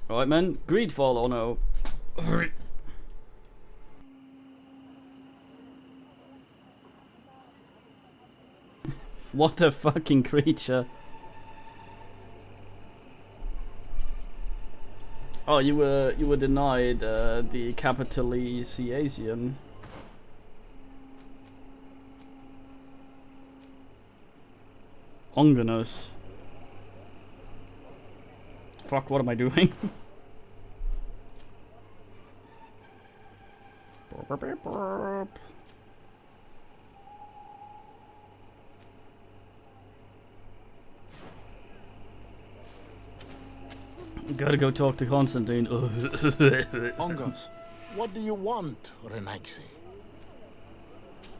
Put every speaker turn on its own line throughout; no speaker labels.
Alright, man. Greedfall or no? What a fucking creature. Oh, you were denied the capitalization. Onganus. Fuck, what am I doing? Gotta go talk to Constantine.
Ongos, what do you want, Renaxi?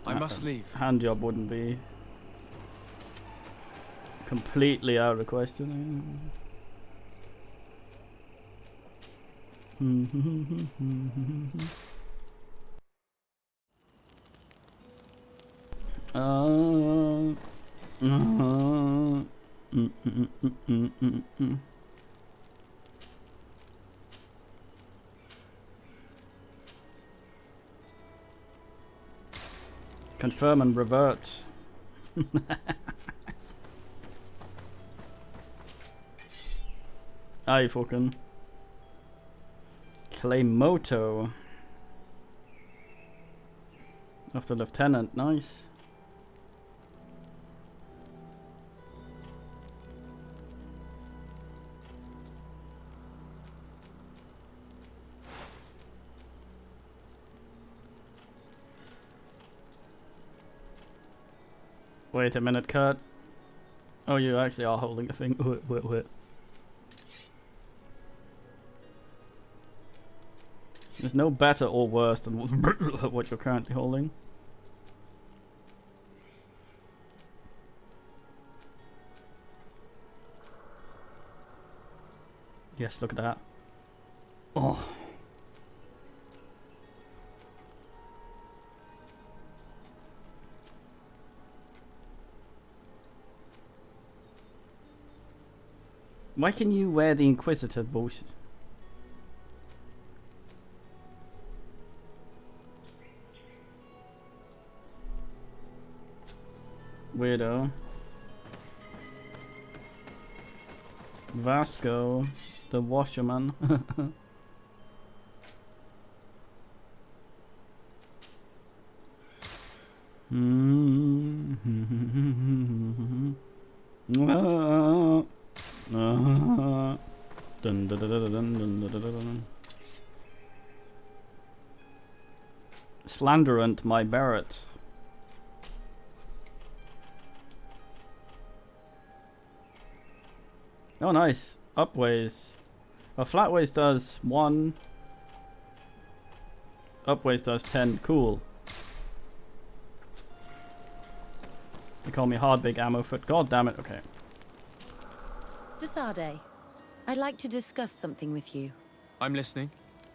I must leave.
Handjob wouldn't be completely out of the question. Confirm and revert. Aye, fucking. Claim Moto. After Lieutenant, nice. Wait a minute, Kurt. Oh, you actually are holding the thing. Wait. There's no better or worse than what you're currently holding. Yes, look at that. Oh. Why can you wear the Inquisitor bullshit? Weirdo. Vasco, the washerman. Slanderant, my Barrett. Oh, nice. Upways. Well, flatways does 1. Upways does 10. Cool. They call me hard big ammo foot. God damn it. Okay.
Desade, I'd like to discuss something with you.
I'm listening.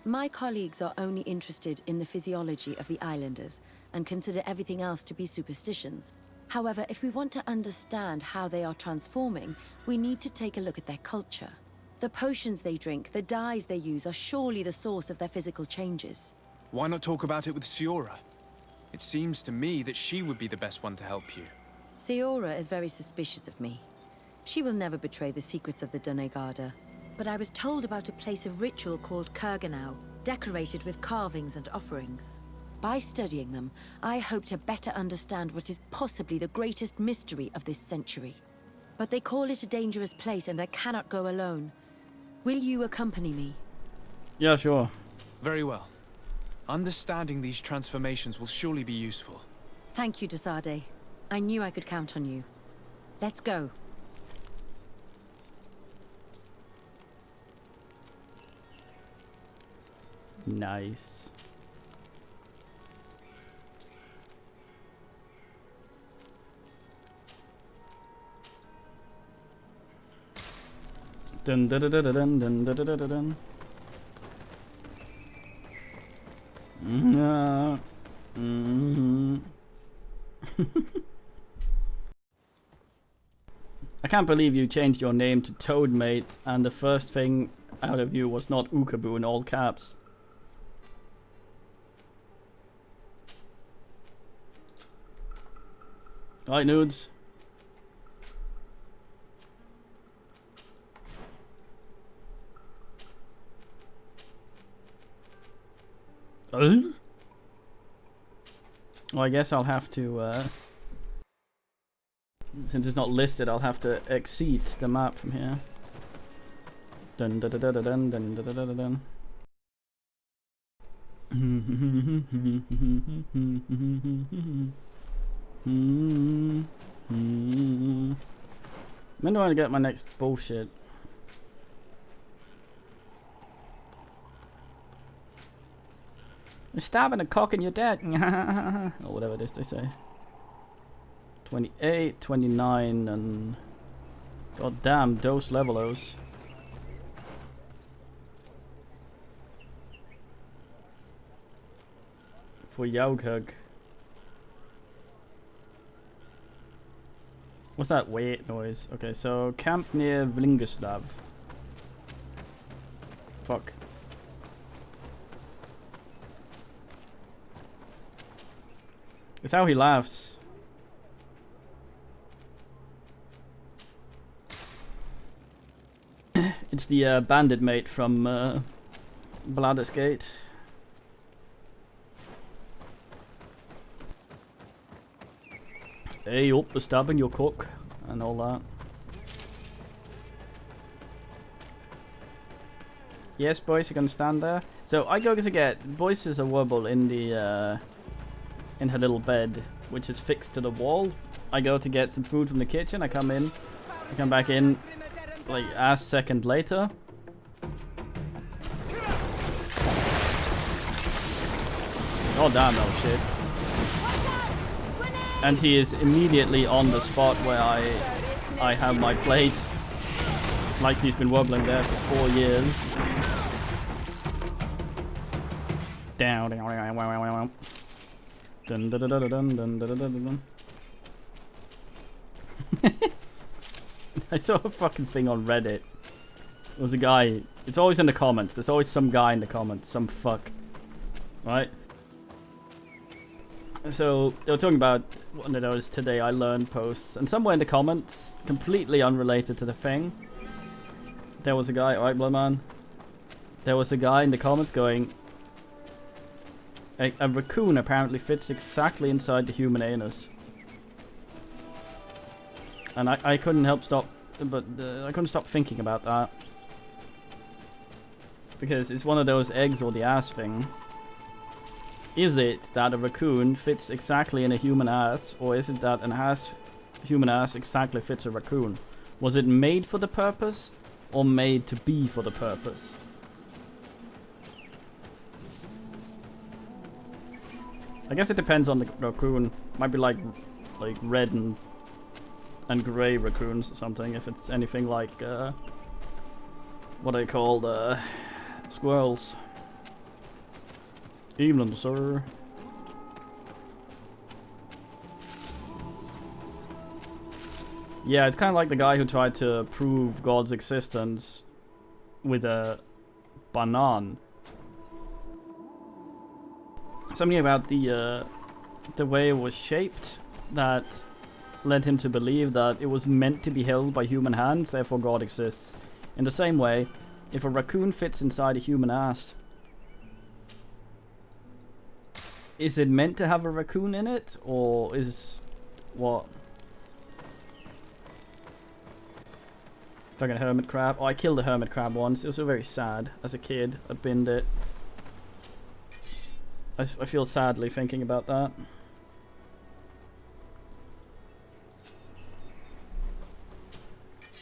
My colleagues are only interested in the physiology of the islanders and consider everything else to be superstitions. However, if we want to understand how they are transforming, we need to take a look at their culture. The potions they drink, the dyes they use are surely the source of their physical changes.
Why not talk about it with Siora? It seems to me that she would be the best one to help you.
Siora is very suspicious of me. She will never betray the secrets of the Doneigada. But I was told about a place of ritual called Kurganau, decorated with carvings and offerings. By studying them, I hope to better understand what is possibly the greatest mystery of this century. But they call it a dangerous place and I cannot go alone. Will you accompany me?
Yeah, sure.
Very well. Understanding these transformations will surely be useful.
Thank you, Desade. I knew I could count on you. Let's go.
Nice. Dun dun dun dun dun dun dun dun dun dun. I can't believe you changed your name to Toadmate and the first thing out of you was not Ukaboo in all caps. Alright, nudes. Well, I guess I'll have to, since it's not listed, I'll have to exceed the map from here. Dun dun dun dun dun dun dun dun dun. When do I get my next bullshit? You're stabbing a cock and you're dead. Or whatever it is they say. 28, 29, and... God damn, those levelos. For Yaughug. What's that wait noise? Okay, so camp near Vlinguslav. Fuck. It's how he laughs. It's the bandit mate from Bladder's Gate. Hey, up the stabbing your cook and all that. Yes, boys, you can stand there. So I go to get Boyce is a wobble in the in her little bed, which is fixed to the wall. I go to get some food from the kitchen. I come in. I come back in like a second later. Oh damn, that was shit. And he is immediately on the spot where I have my plate. Like he's been wobbling there for 4 years. Down, down, down, down, down. Dun dun dun dun dun dun dun dun dun. I saw a fucking thing on Reddit. It was a guy. It's always in the comments. There's always some guy in the comments. Some fuck. Right? So, they were talking about one of those Today I Learned posts. And somewhere in the comments, completely unrelated to the thing, there was a guy, alright, Bloodman? There was a guy in the comments going, a raccoon apparently fits exactly inside the human anus. And I couldn't help stop, but I couldn't stop thinking about that. Because it's one of those eggs or the ass thing. Is it that a raccoon fits exactly in a human ass, or is it that human ass exactly fits a raccoon? Was it made for the purpose, or made to be for the purpose? I guess it depends on the raccoon. Might be like red and grey raccoons or something. If it's anything like what they call squirrels. Evening, sir. Yeah, it's kind of like the guy who tried to prove God's existence with a banana. Something about the way it was shaped that led him to believe that it was meant to be held by human hands, therefore God exists. In the same way, if a raccoon fits inside a human ass, is it meant to have a raccoon in it, or is what? Fucking hermit crab. Oh, I killed a hermit crab once. It was so very sad. As a kid, I binned it. I feel sadly thinking about that.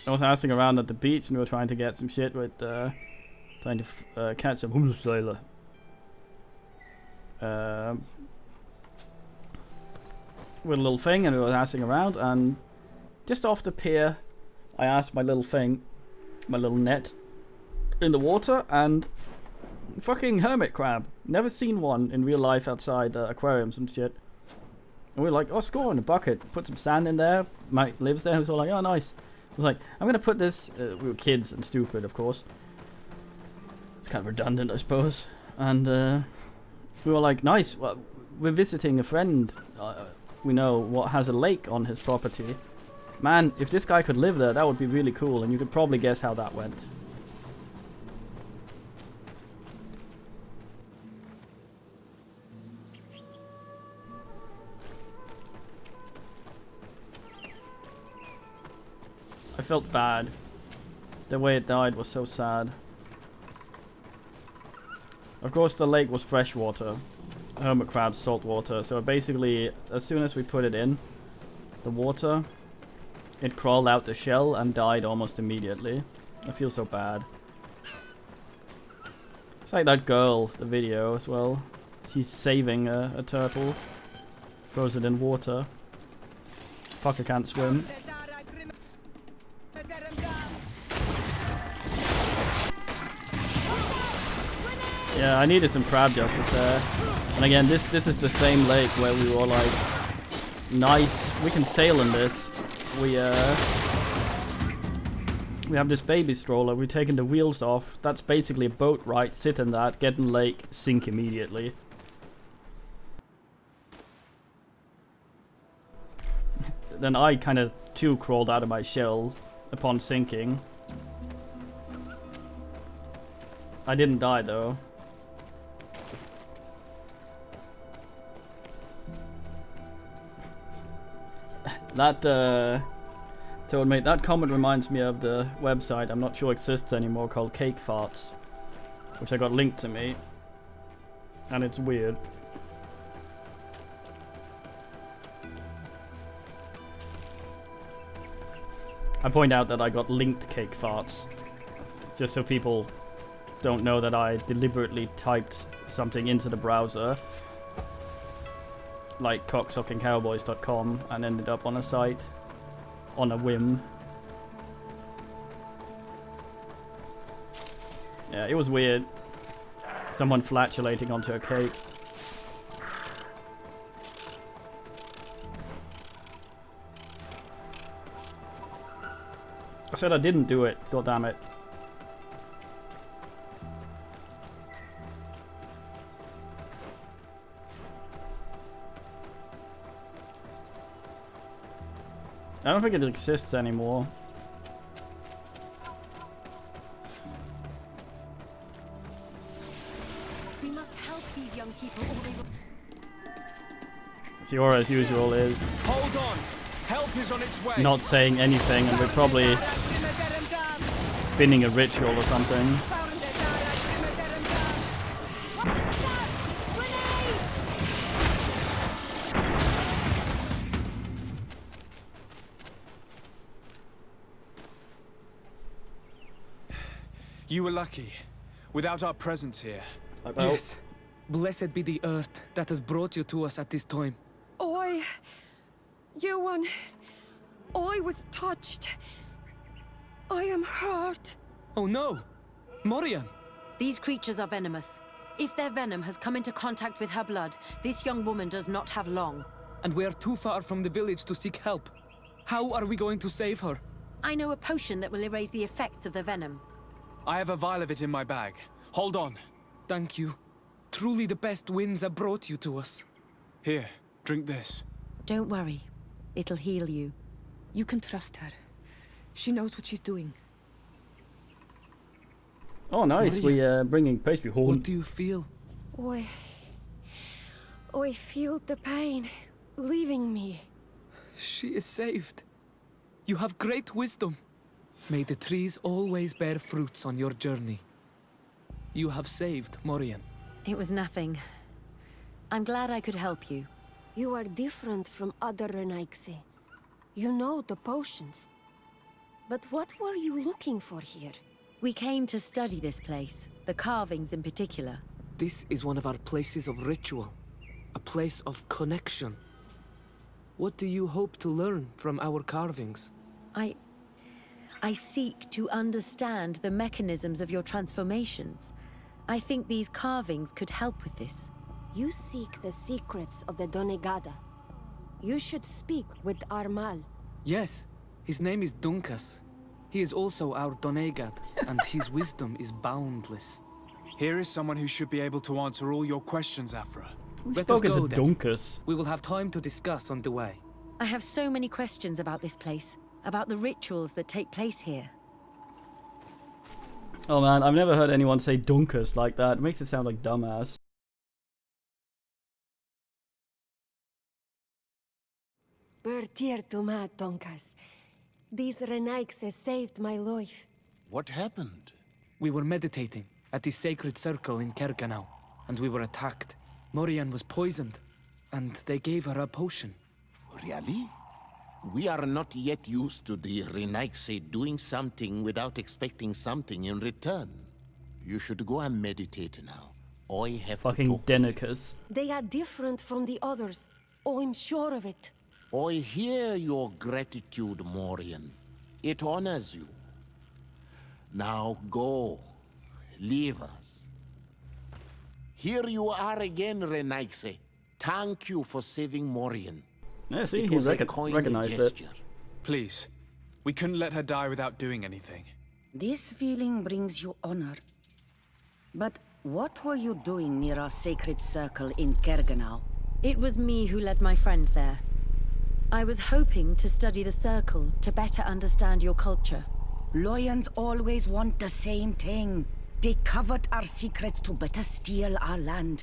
I was asking around at the beach and we were trying to get some shit with trying to catch a sailor. With a little thing, and we were asking around, and just off the pier I asked my little thing, my little net in the water, and fucking hermit crab. Never seen one in real life outside aquariums and shit. And we were like, oh, score in a bucket, put some sand in there. Mike lives there, and was all like, oh, nice. I was like, I'm gonna put this, we were kids and stupid, of course. It's kind of redundant, I suppose. And we were like, nice, well, we're visiting a friend we know what has a lake on his property. Man, if this guy could live there, that would be really cool, and you could probably guess how that went. I felt bad. The way it died was so sad. Of course, the lake was freshwater. Hermit crab's salt water. So basically, as soon as we put it in the water, it crawled out the shell and died almost immediately. I feel so bad. It's like that girl, the video as well. She's saving a turtle. Throws it in water. Fucker can't swim. Yeah, I needed some crab justice there. And again, this is the same lake where we were like, nice, we can sail in this. We have this baby stroller, we've taken the wheels off. That's basically a boat ride, sit in that, get in the lake, sink immediately. Then I kind of too crawled out of my shell upon sinking. I didn't die though. That, Toadmate, that comment reminds me of the website I'm not sure exists anymore called Cake Farts, which I got linked to me, and it's weird. I point out that I got linked Cake Farts, just so people don't know that I deliberately typed something into the browser, like cocksuckingcowboys.com, and ended up on a site on a whim. Yeah, it was weird. Someone flatulating onto a cake. I said I didn't do it, god damn it. I don't think it exists anymore.
We must help these young people or they will...
Siora, as usual, is
Hold on! Help is on its way!
not saying anything, and we're probably spinning a ritual or something.
You were lucky. Without our presence here.
Yes. Blessed be the earth that has brought you to us at this time.
Ewan, I was touched. I am hurt.
Oh no! Morian!
These creatures are venomous. If their venom has come into contact with her blood, this young woman does not have long.
And we are too far from the village to seek help. How are we going to save her?
I know a potion that will erase the effects of the venom.
I have a vial of it in my bag. Hold on.
Thank you. Truly the best winds have brought you to us.
Here, drink this.
Don't worry. It'll heal you.
You can trust her. She knows what she's doing.
Oh, nice. We bringing pastry home.
What do you feel?
I feel the pain leaving me.
She is saved. You have great wisdom. May the trees always bear fruits on your journey. You have saved Morian.
It was nothing. I'm glad I could help you.
You are different from other Renaigse. You know the potions.
But what were you looking for here?
We came to study this place, the carvings in particular.
This is one of our places of ritual. A place of connection. What do you hope to learn from our carvings?
I seek to understand the mechanisms of your transformations. I think these carvings could help with this.
You seek the secrets of the Donegada. You should speak with Armal.
Yes, his name is Dunkas. He is also our Donegad, and his wisdom is boundless.
Here is someone who should be able to answer all your questions, Afra.
We've
Let us
spoken
go
to
then.
Dunkus.
We will have time to discuss on the way.
I have so many questions about this place, about the rituals that take place here.
Oh man, I've never heard anyone say Dunkus like that. It makes it sound like dumbass.
Bertir Tuma Donkas. These Renaikse saved my life.
What happened?
We were meditating at the sacred circle in Kerganau, and we were attacked. Morian was poisoned, and they gave her a potion.
Really? We are not yet used to the Renaikse doing something without expecting something in return. You should go and meditate now. I have to
Fucking
talk to you.
Denikus.
They are different from the others. Oh, I'm sure of it.
I hear your gratitude, Morian. It honors you. Now go. Leave us. Here you are again, Renaikse. Thank you for saving Morian.
Yeah, see,
It
he
was a kind
recognized it.
gesture.
Please. We couldn't let her die without doing anything.
This feeling brings you honor. But what were you doing near our sacred circle in Kerganau?
It was me who led my friends there. I was hoping to study the circle to better understand your culture.
Loyans always want the same thing. They covet our secrets to better steal our land,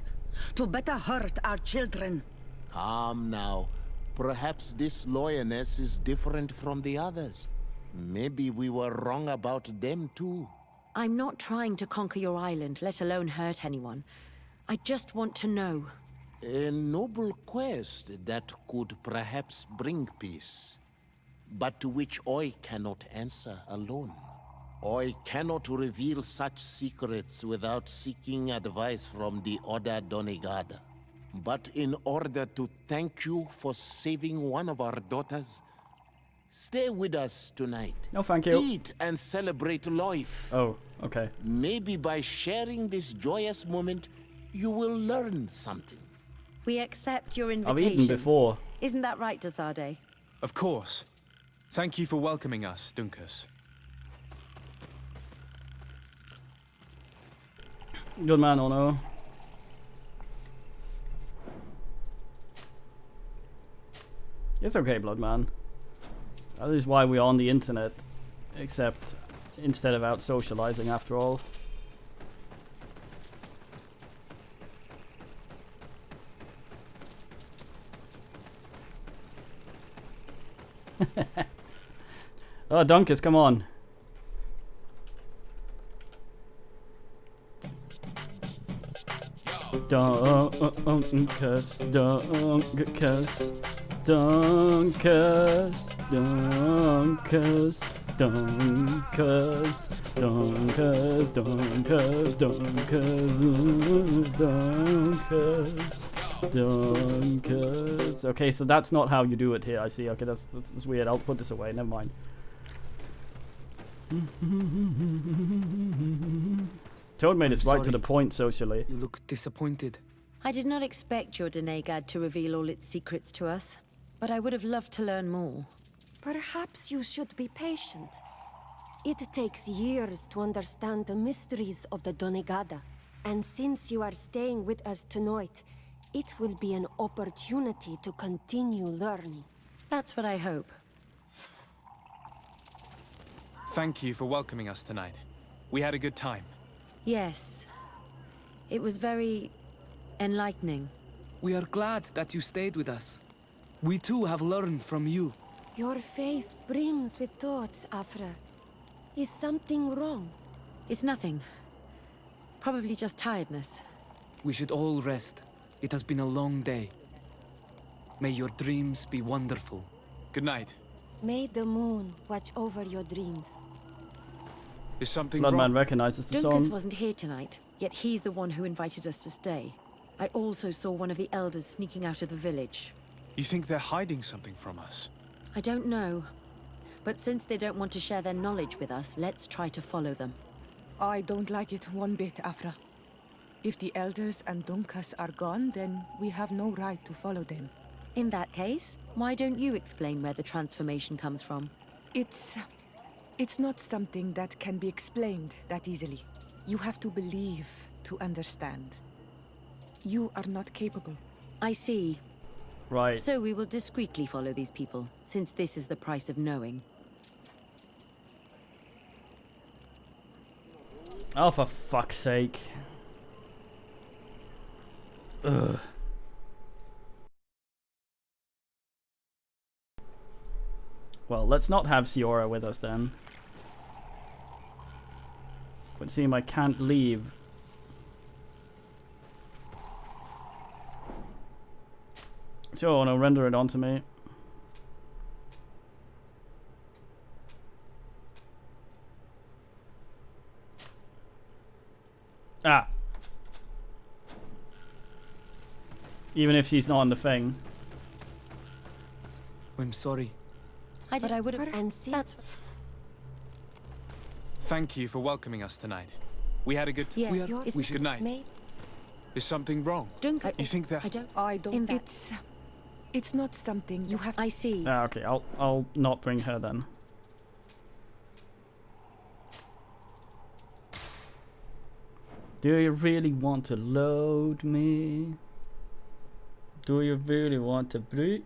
to better hurt our children.
Calm now. Perhaps this lioness is different from the others. Maybe we were wrong about them too.
I'm not trying to conquer your island, let alone hurt anyone. I just want to know.
A noble quest that could perhaps bring peace, but to which I cannot answer alone. I cannot reveal such secrets without seeking advice from the other Donegada. But in order to thank you for saving one of our daughters, stay with us tonight.
No, thank you.
Eat and celebrate life.
Oh, okay.
Maybe by sharing this joyous moment, you will learn something.
We accept your
I've
invitation.
eaten before.
Isn't that right, Desade?
Of course. Thank you for welcoming us, Dunkas.
Good man, Ono. It's okay, Bloodman. That is why we're on the internet. Except, instead of out socializing, after all. Oh, Dunkus, come on. Dunkus, Dunkus, Dunkus, Dunkus, Dunkus, Dunkus, Dunkus, Dunkus, Dunkus. Okay, so that's not how you do it here, I see. Okay, that's weird. I'll put this away, never mind. Toad made us right to the point socially.
You look disappointed.
I did not expect your Donegad to reveal all its secrets to us, but I would have loved to learn more.
Perhaps you should be patient. It takes years to understand the mysteries of the Donegada. And since you are staying with us tonight, it will be an opportunity to continue learning.
That's what I hope.
Thank you for welcoming us tonight. We had a good time.
Yes. It was very enlightening.
We are glad that you stayed with us. We too have learned from you.
Your face brims with thoughts, Afra. Is something wrong?
It's nothing. Probably just tiredness.
We should all rest. It has been a long day. May your dreams be wonderful.
Good night.
May the moon watch over your dreams.
Is something
Bloodman
wrong?
recognizes the
Dunkus
song.
wasn't here tonight, yet he's the one who invited us to stay. I also saw one of the elders sneaking out of the village.
You think they're hiding something from us?
I don't know. But since they don't want to share their knowledge with us, let's try to follow them.
I don't like it one bit, Afra. If the elders and Dunkas are gone, then we have no right to follow them.
In that case, why don't you explain where the transformation comes from?
It's not something that can be explained that easily. You have to believe to understand. You are not capable.
I see.
Right.
So we will discreetly follow these people, since this is the price of knowing.
Oh, for fuck's sake. Ugh. Well, let's not have Siora with us then. Would seem I can't leave. So, no, render it onto me. Ah. Even if she's not on the thing.
I'm sorry.
But I would have...
And see,
That's...
Thank you for welcoming us tonight. We had a good...
Yeah,
your
it's...
we should-
Good night.
may
Is something wrong?
Dunkus...
You think that...
I don't.
In that...
It's not something you have.
I see.
Ah, okay, I'll not bring her then. Do you really want to load me? Do you really want to breathe?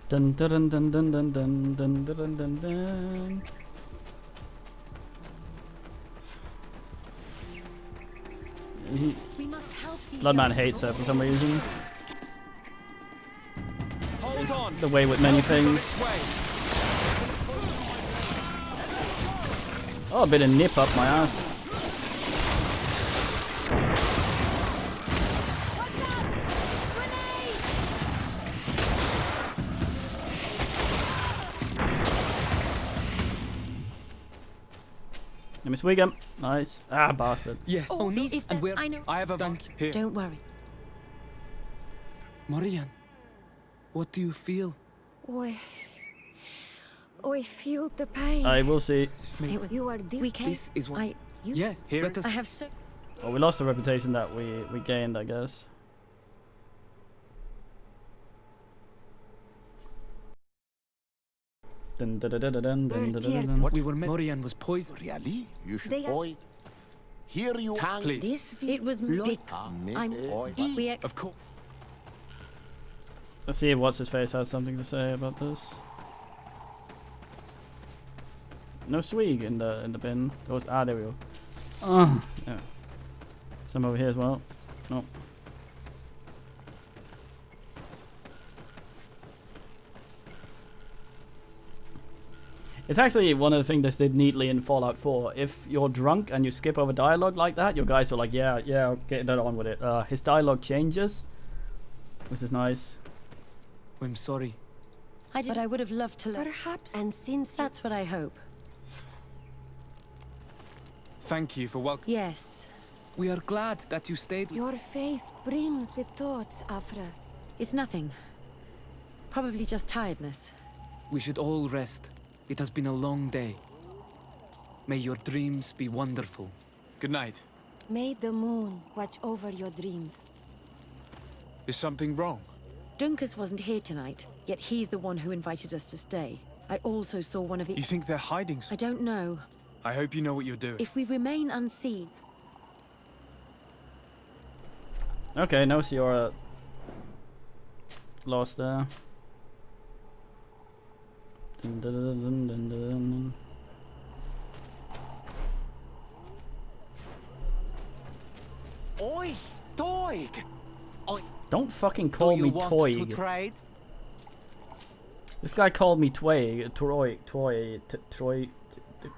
Dun dun dun dun dun dun dun dun dun dun.
We must help these
Bloodman
young
hates her for some reason.
Hold on!
The way with many things. Oh, a bit of nip up my ass. Let me swig him. Nice. Ah, bastard.
Yes.
Oh,
Oh, no.
if
And
that-
where?
I know.
I have a...
Thank you.
Here.
Don't worry.
Marian, what do you feel?
I feel the pain.
I will see.
It was...
You are
We
different.
came...
This is what.
You
Yes.
Here.
Let us.
I have so...
Well, we lost the reputation that we gained, I guess. Dun, dun, dun, dun, dun, dun, dun, dun, dun.
What?
We were. Marian was poisoned.
Really? You should.
They are-
Oi. Here you tang.
Please.
This
It was...
Look.
I'm...
Oi.
We...
Of course.
Let's see if what's his face has something to say about this. No swig in the bin. Goes there we go. Oh, yeah. Some over here as well. No. It's actually one of the things they did neatly in Fallout 4. If you're drunk and you skip over dialogue like that, your guys are like, yeah, get that on with it. His dialogue changes, which is nice.
I'm sorry.
But I would have loved to learn.
Perhaps. And since you
That's what I hope.
Thank you for welcoming...
Yes.
We are glad that you stayed.
your face brims with thoughts, Afra.
It's nothing. Probably just tiredness.
We should all rest. It has been a long day. May your dreams be wonderful.
Good night.
May the moon watch over your dreams.
Is something wrong?
Dunkus wasn't here tonight, yet he's the one who invited us to stay. I also saw one of the...
You think they're hiding
I
something?
don't know.
I hope you know what you're doing.
If we remain unseen...
Okay, no Siora lost there. Dun, dun, dun, dun, dun, dun.
Oi, Toig!
Don't fucking call me Toig.
Trade?
This guy called me Troy,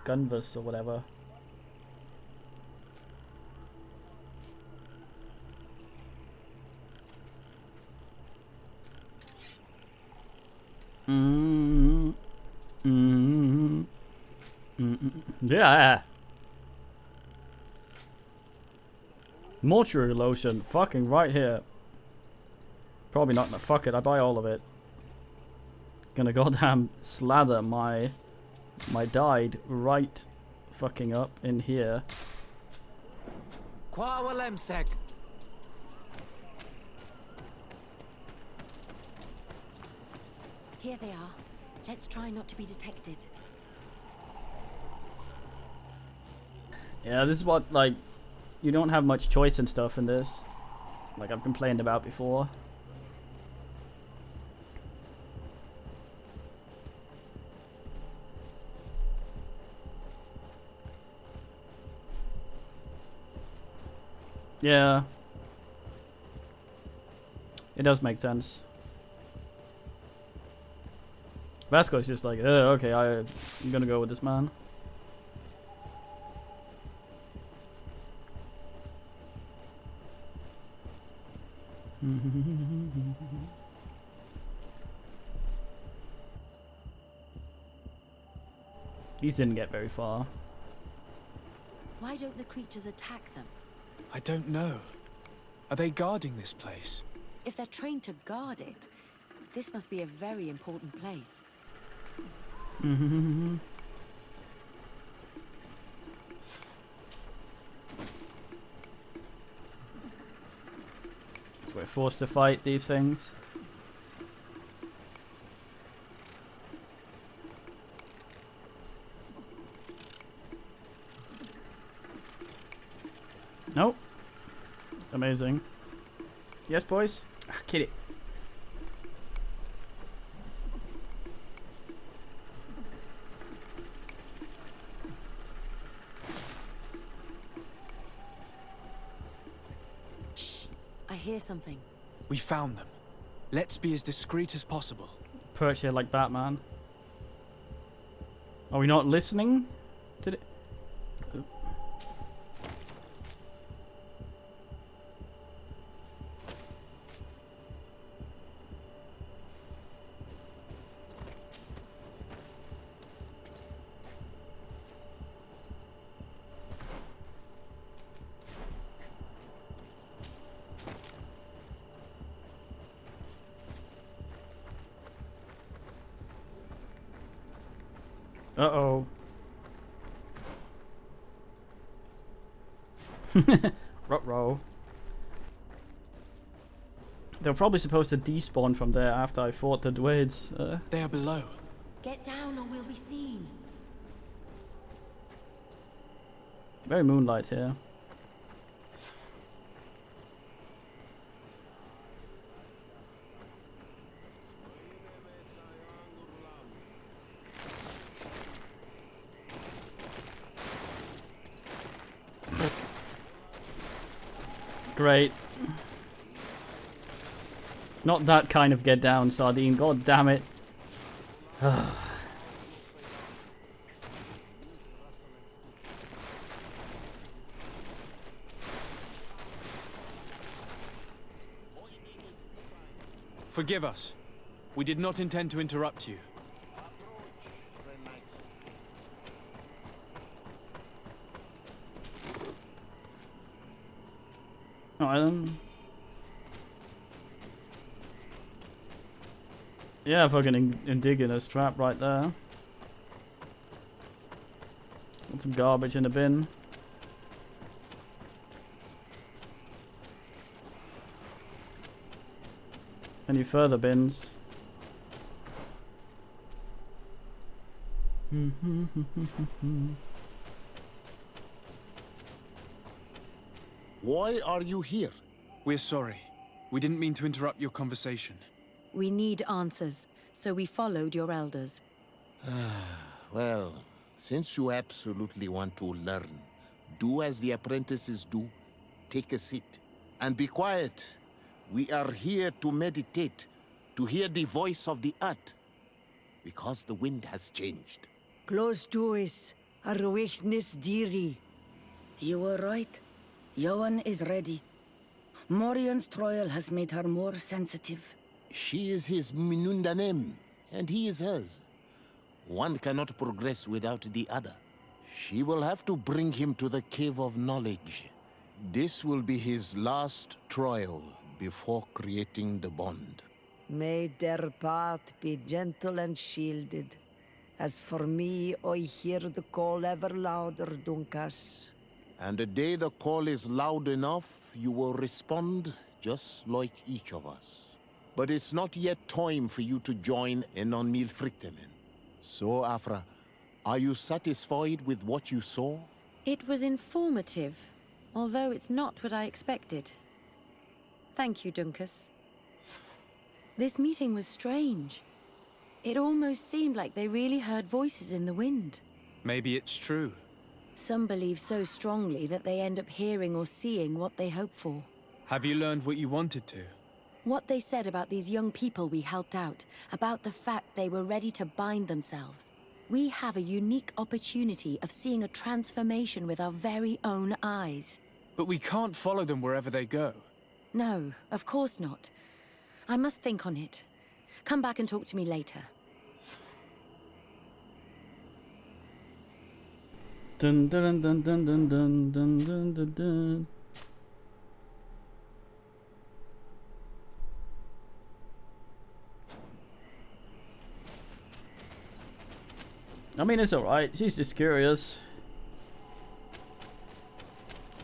Gunvus or whatever. Yeah. Mortuary lotion, fucking right here. Probably not. Fuck it, I buy all of it. Gonna goddamn slather my dyed right fucking up in here.
Quawalemsek.
Here they are. Let's try not to be detected.
Yeah, this is what, like, you don't have much choice and stuff in this. Like I've complained about before. Yeah. It does make sense. Vasco's just like, okay, I'm gonna go with this man. These didn't get very far.
Why don't the creatures attack them?
I don't know. Are they guarding this place?
If they're trained to guard it, this must be a very important place.
So we're forced to fight these things. Nope. Amazing. Yes, boys? Ah, kid it.
Shh. I hear something.
We found them. Let's be as discreet as possible.
Perch here like Batman. Are we not listening? Did it? Uh-oh. Ruh-roh. They were probably supposed to despawn from there after I fought the Dwades.
They are below.
Get down or we'll be seen.
Very moonlight here. Great. Not that kind of get down, Sardine. God damn it.
Forgive us. We did not intend to interrupt you.
Yeah, fucking indigenous trap right there. Got some garbage in the bin. Any further bins?
Why are you here?
We're sorry. We didn't mean to interrupt your conversation.
We need answers, so we followed your elders.
Well, since you absolutely want to learn, do as the apprentices do. Take a seat. And be quiet. We are here to meditate, to hear the voice of the earth. Because the wind has changed.
Close to us, Arwechnis Diri. You were right. Johan is ready. Morian's trial has made her more sensitive.
She is his Minundanem, and he is hers. One cannot progress without the other. She will have to bring him to the Cave of Knowledge. This will be his last trial before creating the bond.
May their path be gentle and shielded. As for me, I hear the call ever louder, Dunkas.
And the day the call is loud enough, you will respond just like each of us. But it's not yet time for you to join in on Milfrictemen. So, Afra, are you satisfied with what you saw?
It was informative, although it's not what I expected. Thank you, Dunkus. This meeting was strange. It almost seemed like they really heard voices in the wind.
Maybe it's true.
Some believe so strongly that they end up hearing or seeing what they hope for.
Have you learned what you wanted to?
What they said about these young people we helped out, about the fact they were ready to bind themselves. We have a unique opportunity of seeing a transformation with our very own eyes.
But we can't follow them wherever they go.
No, of course not. I must think on it. Come back and talk to me later.
Dun dun dun dun dun dun dun dun dun dun. I mean, it's alright. She's just curious.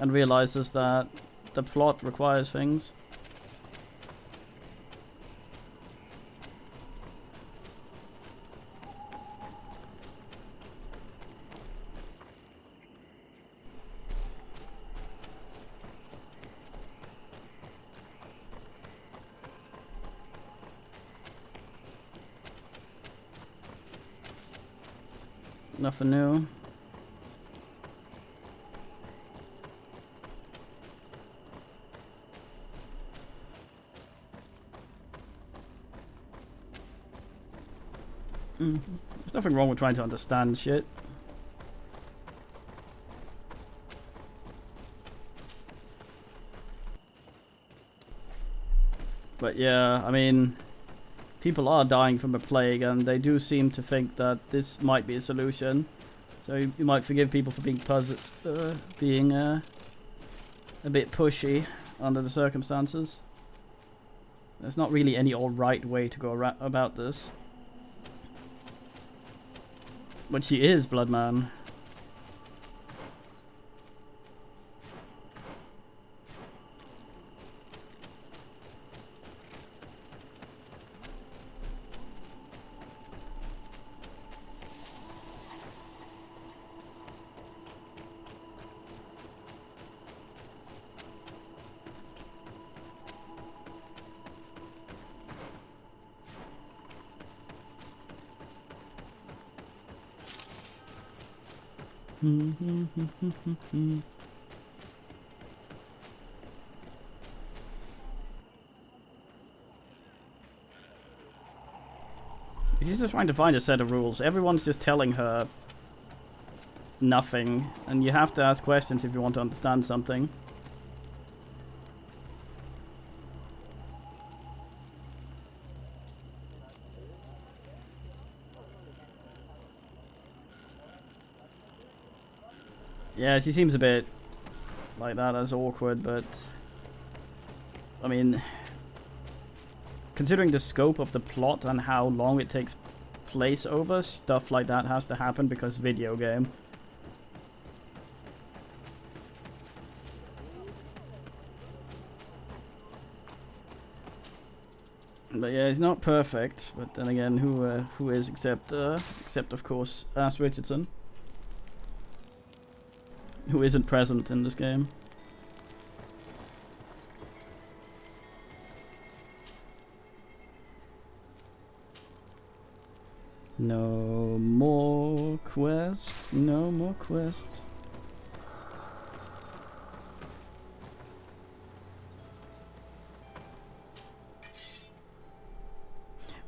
And realizes that the plot requires things. Nothing new. There's nothing wrong with trying to understand shit. But yeah, I mean, people are dying from a plague, and they do seem to think that this might be a solution. So you might forgive people for being being a bit pushy under the circumstances. There's not really any alright way to go about this. But she is Bloodman. She's just trying to find a set of rules. Everyone's just telling her nothing, and you have to ask questions if you want to understand something. Yeah, she seems a bit like that. That's awkward, but I mean, considering the scope of the plot and how long it takes place over, stuff like that has to happen because video game. But yeah, it's not perfect. But then again, who is except of course Ash Richardson, who isn't present in this game. No more quest. No more quest.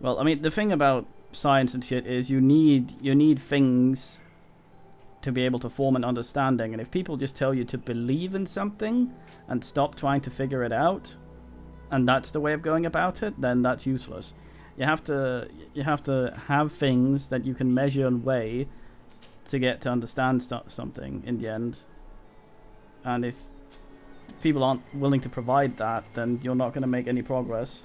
Well, I mean, the thing about science and shit is you need things to be able to form an understanding, and if people just tell you to believe in something and stop trying to figure it out, and that's the way of going about it, then that's useless. You have to have things that you can measure and weigh to get to understand something in the end. And if people aren't willing to provide that, then you're not going to make any progress.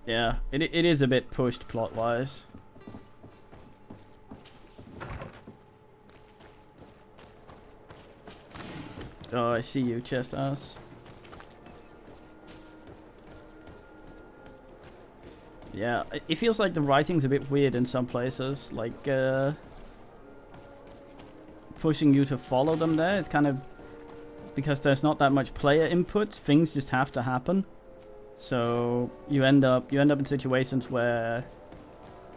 Yeah, it is a bit pushed plot-wise. Oh, I see you, chest ass. Yeah, it feels like the writing's a bit weird in some places, like pushing you to follow them there. It's kind of because there's not that much player input, things just have to happen. So you end up in situations where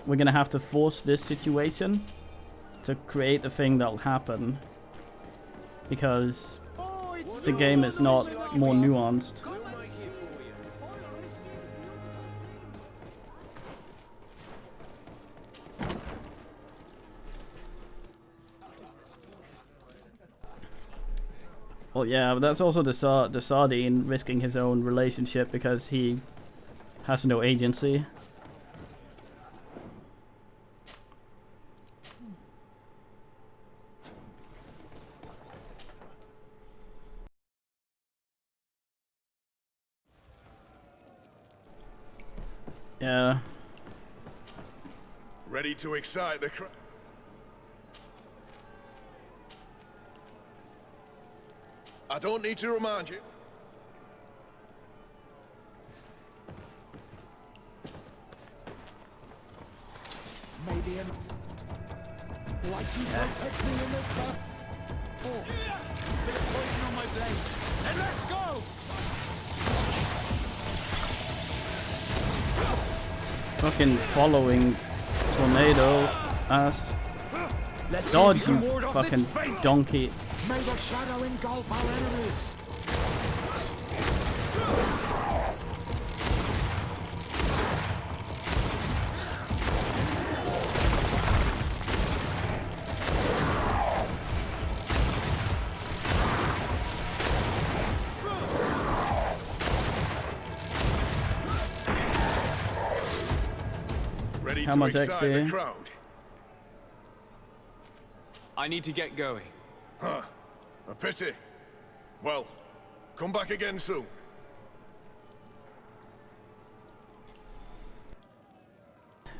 we're gonna have to force this situation to create the thing that'll happen, because the game is not more nuanced. Well, yeah, but that's also the Sardine risking his own relationship because he has no agency. Yeah.
Ready to excite the crowd? I don't need to remind you.
Maybe an lightning protect me in this battle. Oh, bit of poison on my blade. And let's go!
Fucking following tornado ass. Dodge, you fucking donkey.
May the shadow engulf our enemies.
Ready
How
to
much
excite
XP?
the crowd?
I need to get going.
Huh. A pity. Well, come back again soon.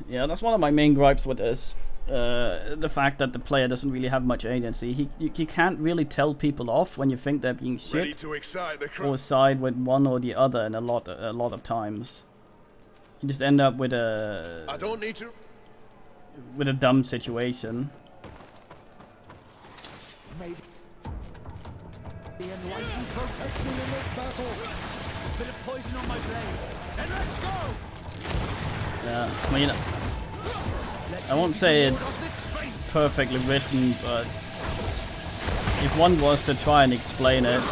Yeah, that's one of my main gripes with this. The fact that the player doesn't really have much agency. You can't really tell people off when you think they're being
Ready
shit,
to excite the crowd.
or side with one or the other in a lot of times. You just end up with
I don't need to.
a dumb situation.
Maybe the enlightened protect me in this battle. Bit of poison on my blade. And let's go!
Yeah, I mean, I won't say it's perfectly written, but if one was to try and explain it,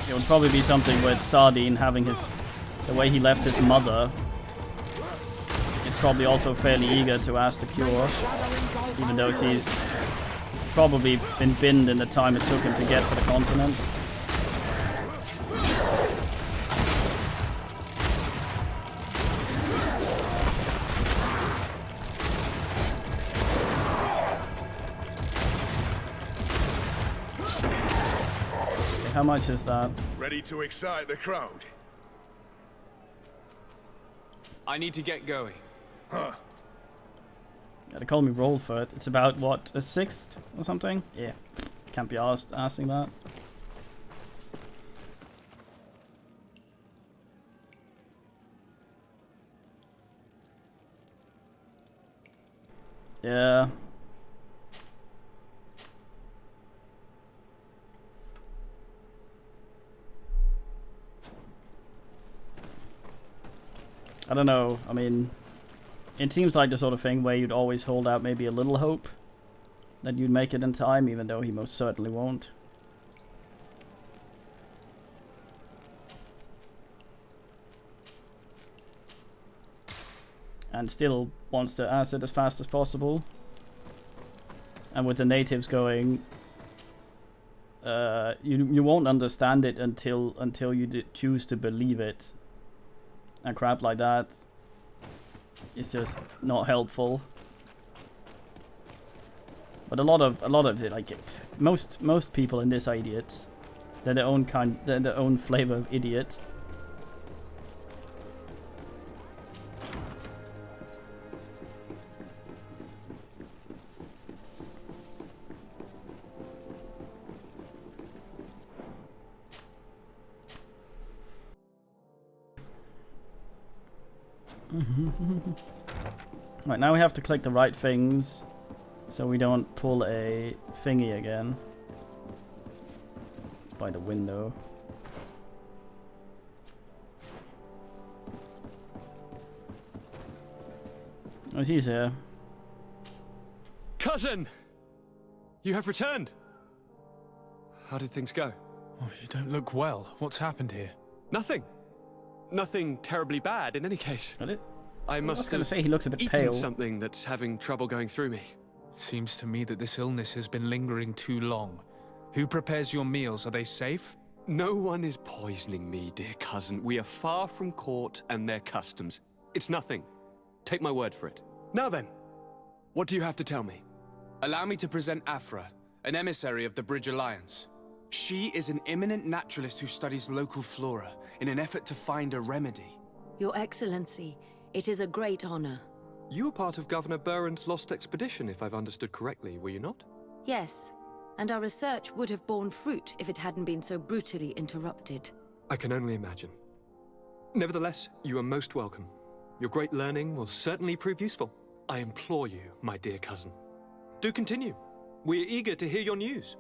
it would probably be something with Sardine having the way he left his mother. He's probably also fairly eager to ask the cure, even though she's probably been binned in the time it took him to get to the continent. Okay, how much is that?
Ready to excite the crowd.
I need to get going.
Huh.
Yeah, they call me roll for it. It's about, what, a sixth or something? Yeah, can't be asked asking that. Yeah. I don't know. I mean, it seems like the sort of thing where you'd always hold out maybe a little hope that you'd make it in time, even though he most certainly won't. And still wants the asset as fast as possible. And with the natives going, you won't understand it until you choose to believe it. And crap like that is just not helpful. But a lot of it, like most people in this are idiots. They're their own kind, they're their own flavor of idiot. Right, now we have to click the right things so we don't pull a thingy again. It's by the window. Oh, he's here.
Cousin! You have returned. How did things go?
Oh, you don't look well. What's happened here?
Nothing. Nothing terribly bad in any case.
Got it?
I
I was
must
gonna
have
say he looks a bit
eaten
pale.
something that's having trouble going through me.
Seems to me that this illness has been lingering too long. Who prepares your meals? Are they safe?
No one is poisoning me, dear cousin. We are far from court and their customs. It's nothing. Take my word for it. Now then, what do you have to tell me?
Allow me to present Afra, an emissary of the Bridge Alliance. She is an eminent naturalist who studies local flora in an effort to find a remedy.
Your Excellency, it is a great honor.
You were part of Governor Buren's lost expedition, if I've understood correctly, were you not?
Yes, and our research would have borne fruit if it hadn't been so brutally interrupted.
I can only imagine. Nevertheless, you are most welcome. Your great learning will certainly prove useful. I implore you, my dear cousin. Do continue. We are eager to hear your news.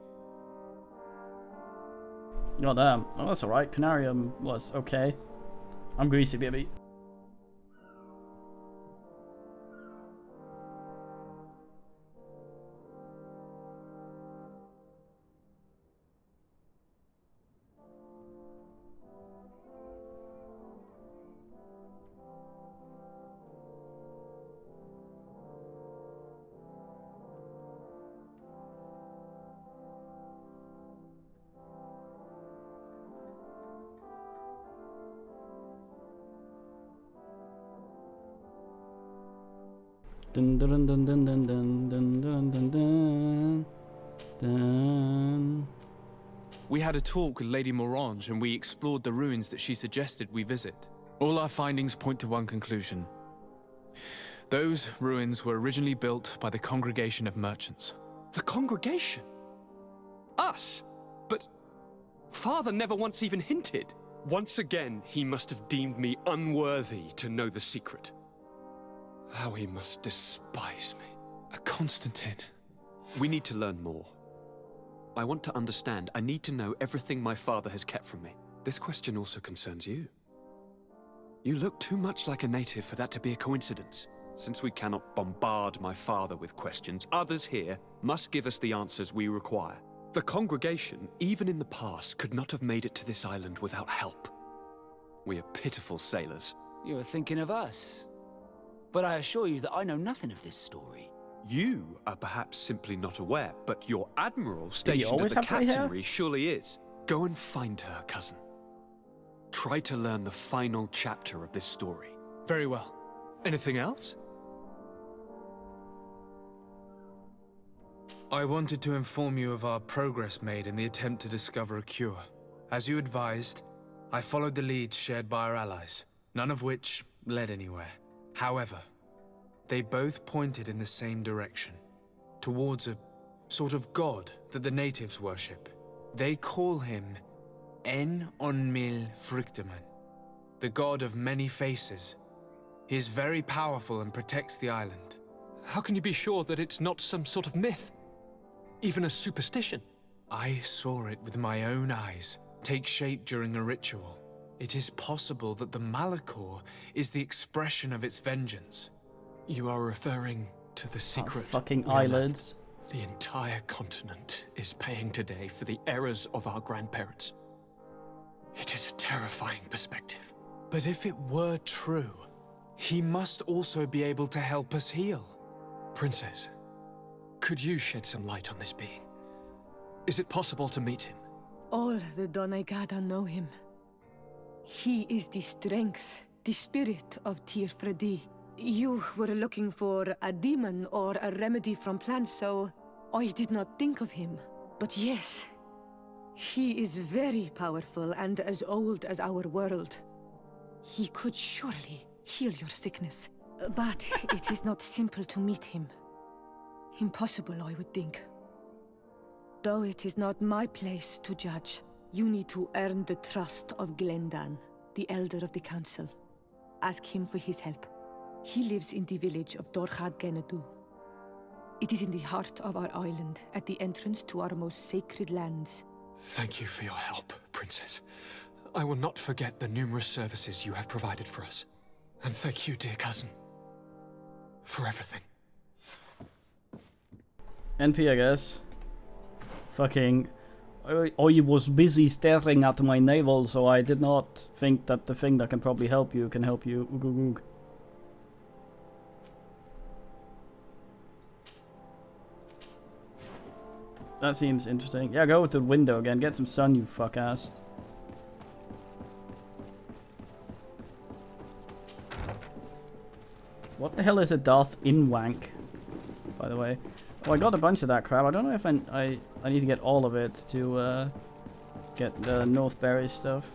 God damn. Oh, that's alright. Canarium was okay. I'm greasy, baby. Dun dun dun dun dun dun dun dun dun dun dun.
We had a talk with Lady Morange and we explored the ruins that she suggested we visit. All our findings point to one conclusion. Those ruins were originally built by the Congregation of Merchants.
The congregation? Us? But Father never once even hinted. Once again, he must have deemed me unworthy to know the secret. How he must despise me.
Constantine.
We need to learn more. I want to understand. I need to know everything my father has kept from me. This question also concerns you. You look too much like a native for that to be a coincidence. Since we cannot bombard my father with questions, others here must give us the answers we require. The congregation, even in the past, could not have made it to this island without help. We are pitiful sailors.
You were thinking of us. But I assure you that I know nothing of this story.
You are perhaps simply not aware, but your admiral stationed at
always
the
have grey hair?
captainry surely is. Go and find her, cousin. Try to learn the final chapter of this story.
Very well.
Anything else?
I wanted to inform you of our progress made in the attempt to discover a cure. As you advised, I followed the leads shared by our allies, none of which led anywhere. However, they both pointed in the same direction, towards a sort of god that the natives worship. They call him En-on-Mil Frictaman, the god of many faces. He is very powerful and protects the island.
How can you be sure that it's not some sort of myth? Even a superstition?
I saw it with my own eyes take shape during a ritual. It is possible that the Malachor is the expression of its vengeance.
You are referring to the secret
fucking
we unearthed.
eyelids.
The entire continent is paying today for the errors of our grandparents. It is a terrifying perspective.
But if it were true, he must also be able to help us heal.
Princess, could you shed some light on this being? Is it possible to meet him?
All the Donegada know him. He is the strength, the spirit of Tirfredi. You were looking for a demon or a remedy from plants, so I did not think of him. But yes, he is very powerful and as old as our world. He could surely heal your sickness. But it is not simple to meet him. Impossible, I would think. Though it is not my place to judge, you need to earn the trust of Glendan, the Elder of the Council. Ask him for his help. He lives in the village of Dorchad Genadu. It is in the heart of our island, at the entrance to our most sacred lands.
Thank you for your help, Princess. I will not forget the numerous services you have provided for us. And thank you, dear cousin, for everything.
NP, I guess. Fucking... I was busy staring at my navel, so I did not think that the thing that can probably help you can help you. Oog, oog, oog. That seems interesting. Yeah, go to the window again. Get some sun, you fuck ass. What the hell is a Darth Inwank, by the way? Oh, I got a bunch of that crap. I don't know if I need to get all of it to get the Northberry stuff.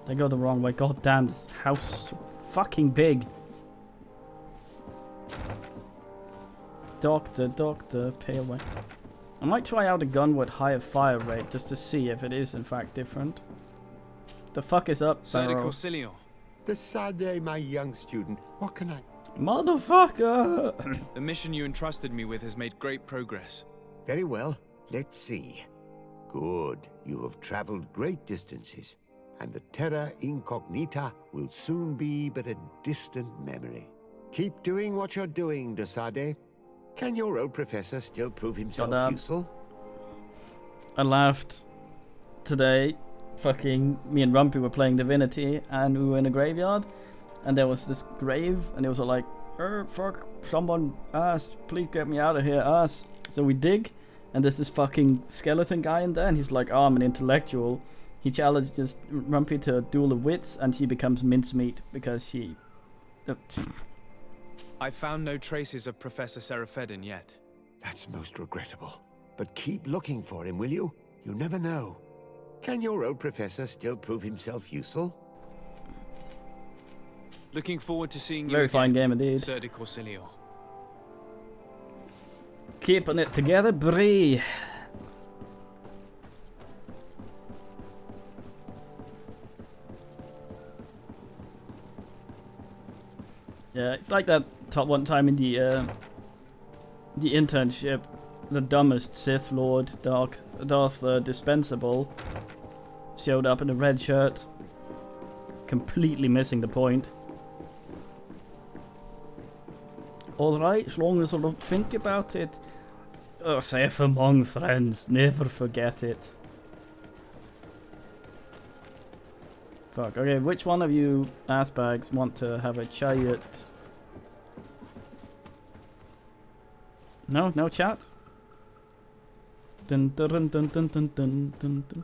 I go the wrong way. God damn, this house is so fucking big. Doctor, pale way. I might try out a gun with higher fire rate just to see if it is in fact different. The fuck is up, Barrow?
Decided, my young student. What can I...
Motherfucker!
The mission you entrusted me with has made great progress.
Very well. Let's see. Good. You have traveled great distances, and the Terra Incognita will soon be but a distant memory. Keep doing what you're doing, Desade. Can your old professor still prove himself useful?
I laughed today. Fucking me and Rumpy were playing Divinity, and we were in a graveyard, and there was this grave, and it was all like, fuck, someone asked, please get me out of here, ass. So we dig, and there's this fucking skeleton guy in there, and he's like, oh, I'm an intellectual. He challenges Rumpy to a duel of wits, and she becomes mincemeat because she...
I found no traces of Professor Seraphedin yet.
That's most regrettable. But keep looking for him, will you? You never know. Can your old professor still prove himself useful?
Looking forward to seeing you
Very fine game indeed.
Sir de Corsilio.
Keeping it together, Bree. Yeah, it's like that one time in the internship, the dumbest Sith Lord, Darth Dispensable, showed up in a red shirt, completely missing the point. Alright, as long as I don't think about it. Oh, safe among friends, never forget it. Fuck, okay, which one of you assbags want to have a chariot? No chat? Dun dun dun dun dun dun dun dun dun.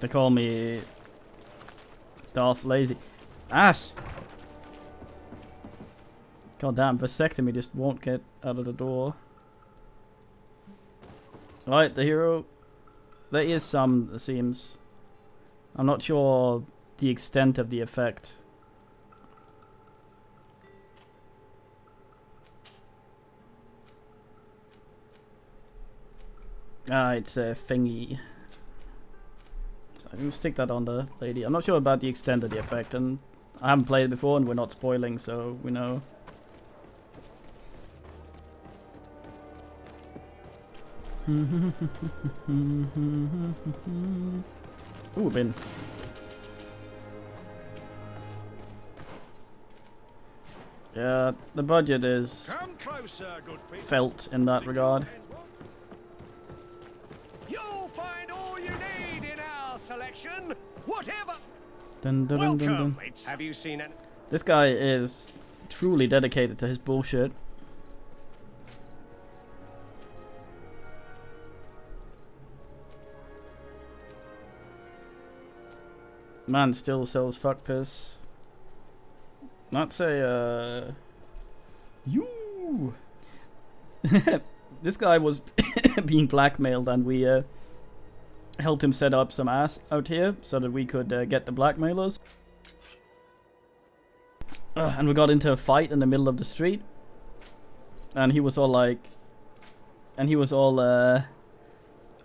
They call me Darth Lazy. Ass! God damn, vasectomy just won't get out of the door. Right, the hero. There is some, it seems. I'm not sure the extent of the effect. Ah, it's a thingy. So I'm gonna stick that on the lady. I'm not sure about the extent of the effect, and I haven't played it before, and we're not spoiling, so we know. Ooh, bin. Yeah, the budget is felt in that regard.
You'll find all you need in our selection, whatever.
Dun, dun, dun, dun, dun.
Welcome. Have you seen it?
This guy is truly dedicated to his bullshit. Man still sells fuck piss. That's a you. This guy was being blackmailed, and we helped him set up some ass out here so that we could get the blackmailers. And we got into a fight in the middle of the street, and he was all like,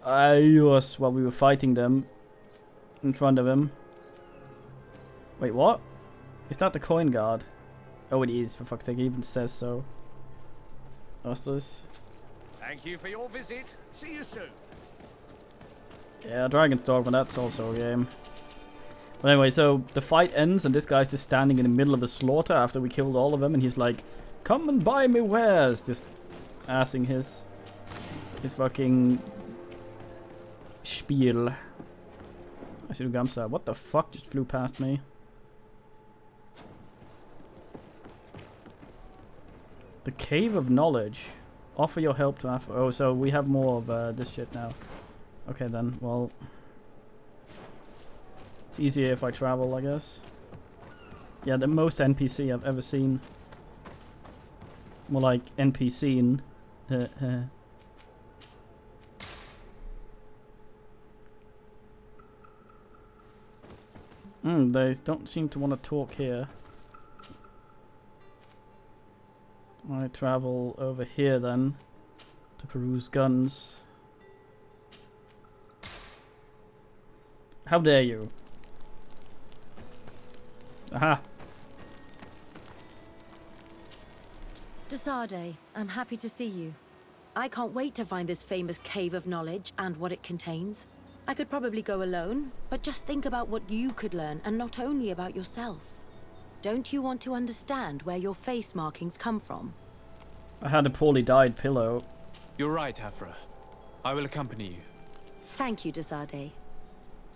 ayos, while we were fighting them in front of him. Wait, what? Is that the coin guard? Oh, it is, for fuck's sake, it even says so. What's this?
Thank you for your visit. See you soon.
Yeah, Dragon's Dogma, that's also a game. But anyway, so the fight ends, and this guy's just standing in the middle of the slaughter after we killed all of them, and he's like, come and buy me wares, just assing his fucking spiel. I should do Gamsa. What the fuck just flew past me? The Cave of Knowledge. Offer your help to Afro. Oh, so we have more of this shit now. Okay then, well... It's easier if I travel, I guess. Yeah, the most NPC I've ever seen. More like NPC-ing. They don't seem to want to talk here. I travel over here then to peruse guns. How dare you? Aha!
Desade, I'm happy to see you. I can't wait to find this famous Cave of Knowledge and what it contains. I could probably go alone, but just think about what you could learn, and not only about yourself. Don't you want to understand where your face markings come from?
I had a poorly dyed pillow.
You're right, Afra. I will accompany you.
Thank you, Desade.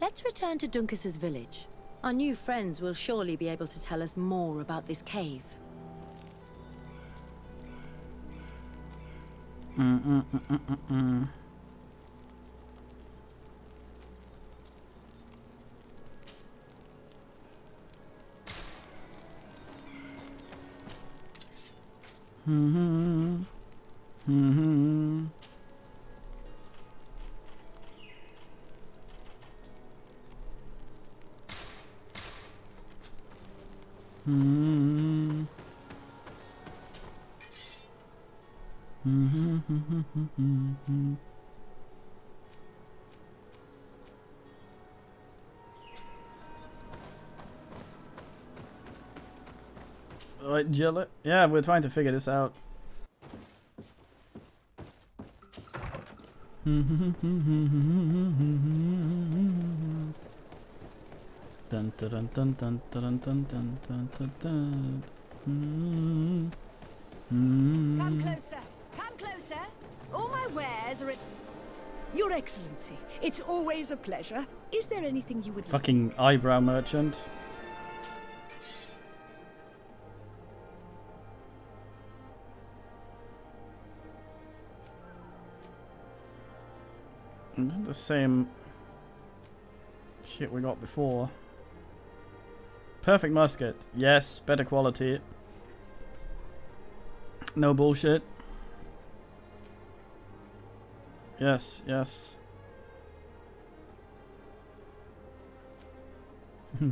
Let's return to Duncas's village. Our new friends will surely be able to tell us more about this cave.
Right, Jill? Yeah, we're trying to figure this out. Dun dun dun dun dun dun dun dun dun dun.
Come closer. Come closer. All my wares are at... Your Excellency, it's always a pleasure. Is there anything you would
Fucking eyebrow merchant. It's the same shit we got before. Perfect musket. Yes, better quality. No bullshit. Yes, yes.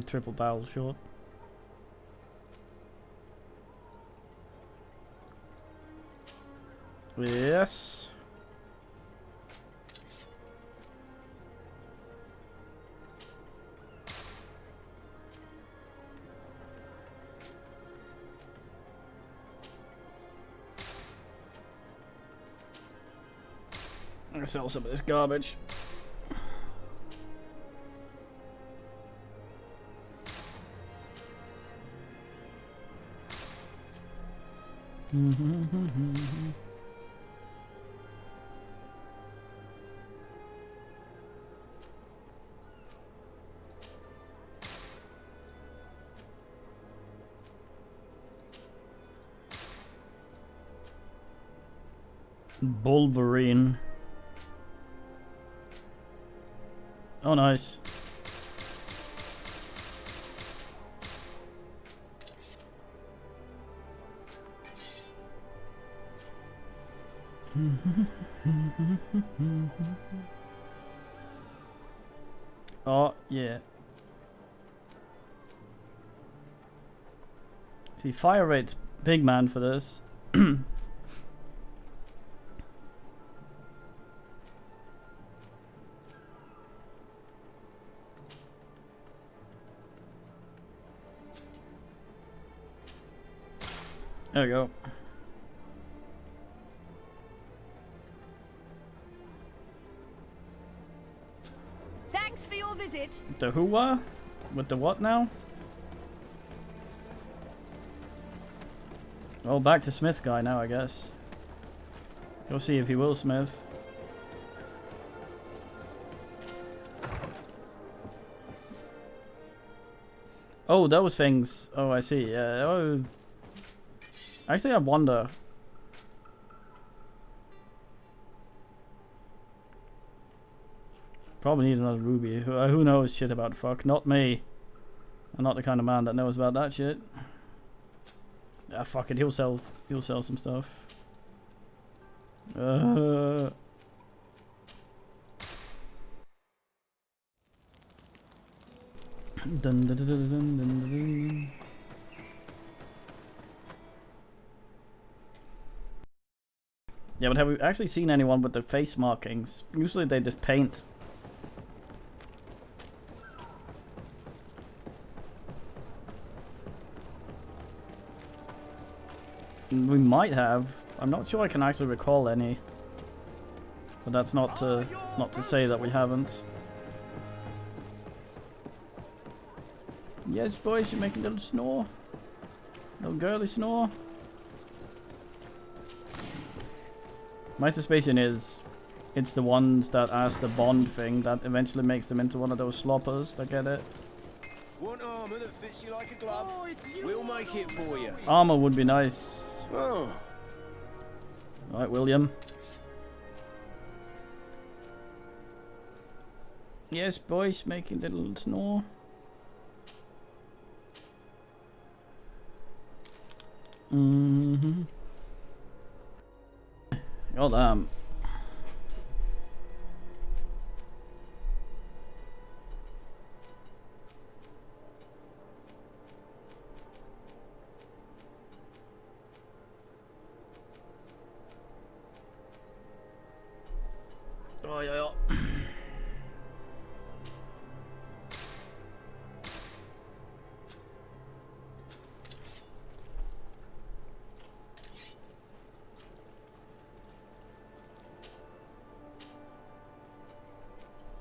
Triple barrel shot. Yes. gonna sell some of this garbage. Wolverine. Oh, nice. Oh, yeah. See, fire rate's big man for this. There we go.
Thanks for your visit.
The hooah? With the what now? Oh, back to Smith guy now, I guess. Go see if he will smith. Oh, those things. Oh, I see. Yeah. Oh. Actually, I wonder. Probably need another ruby. Who knows shit about fuck? Not me. I'm not the kind of man that knows about that shit. Ah, fuck it. He'll sell some stuff. Dun, dun, dun, dun, dun, dun, dun. Yeah, but have we actually seen anyone with the face markings? Usually they just paint. We might have. I'm not sure I can actually recall any. But that's not to say that we haven't. Yes, boys, you make a little snore. Little girly snore. My suspicion is it's the ones that ask the bond thing that eventually makes them into one of those sloppers that get it.
Want armor that fits you like a glove? We'll make it for you.
Armor would be nice.
Oh.
Right, William. Yes, boys, making a little snore. Mm-hmm. Oh, damn. Oh, yeah, yeah.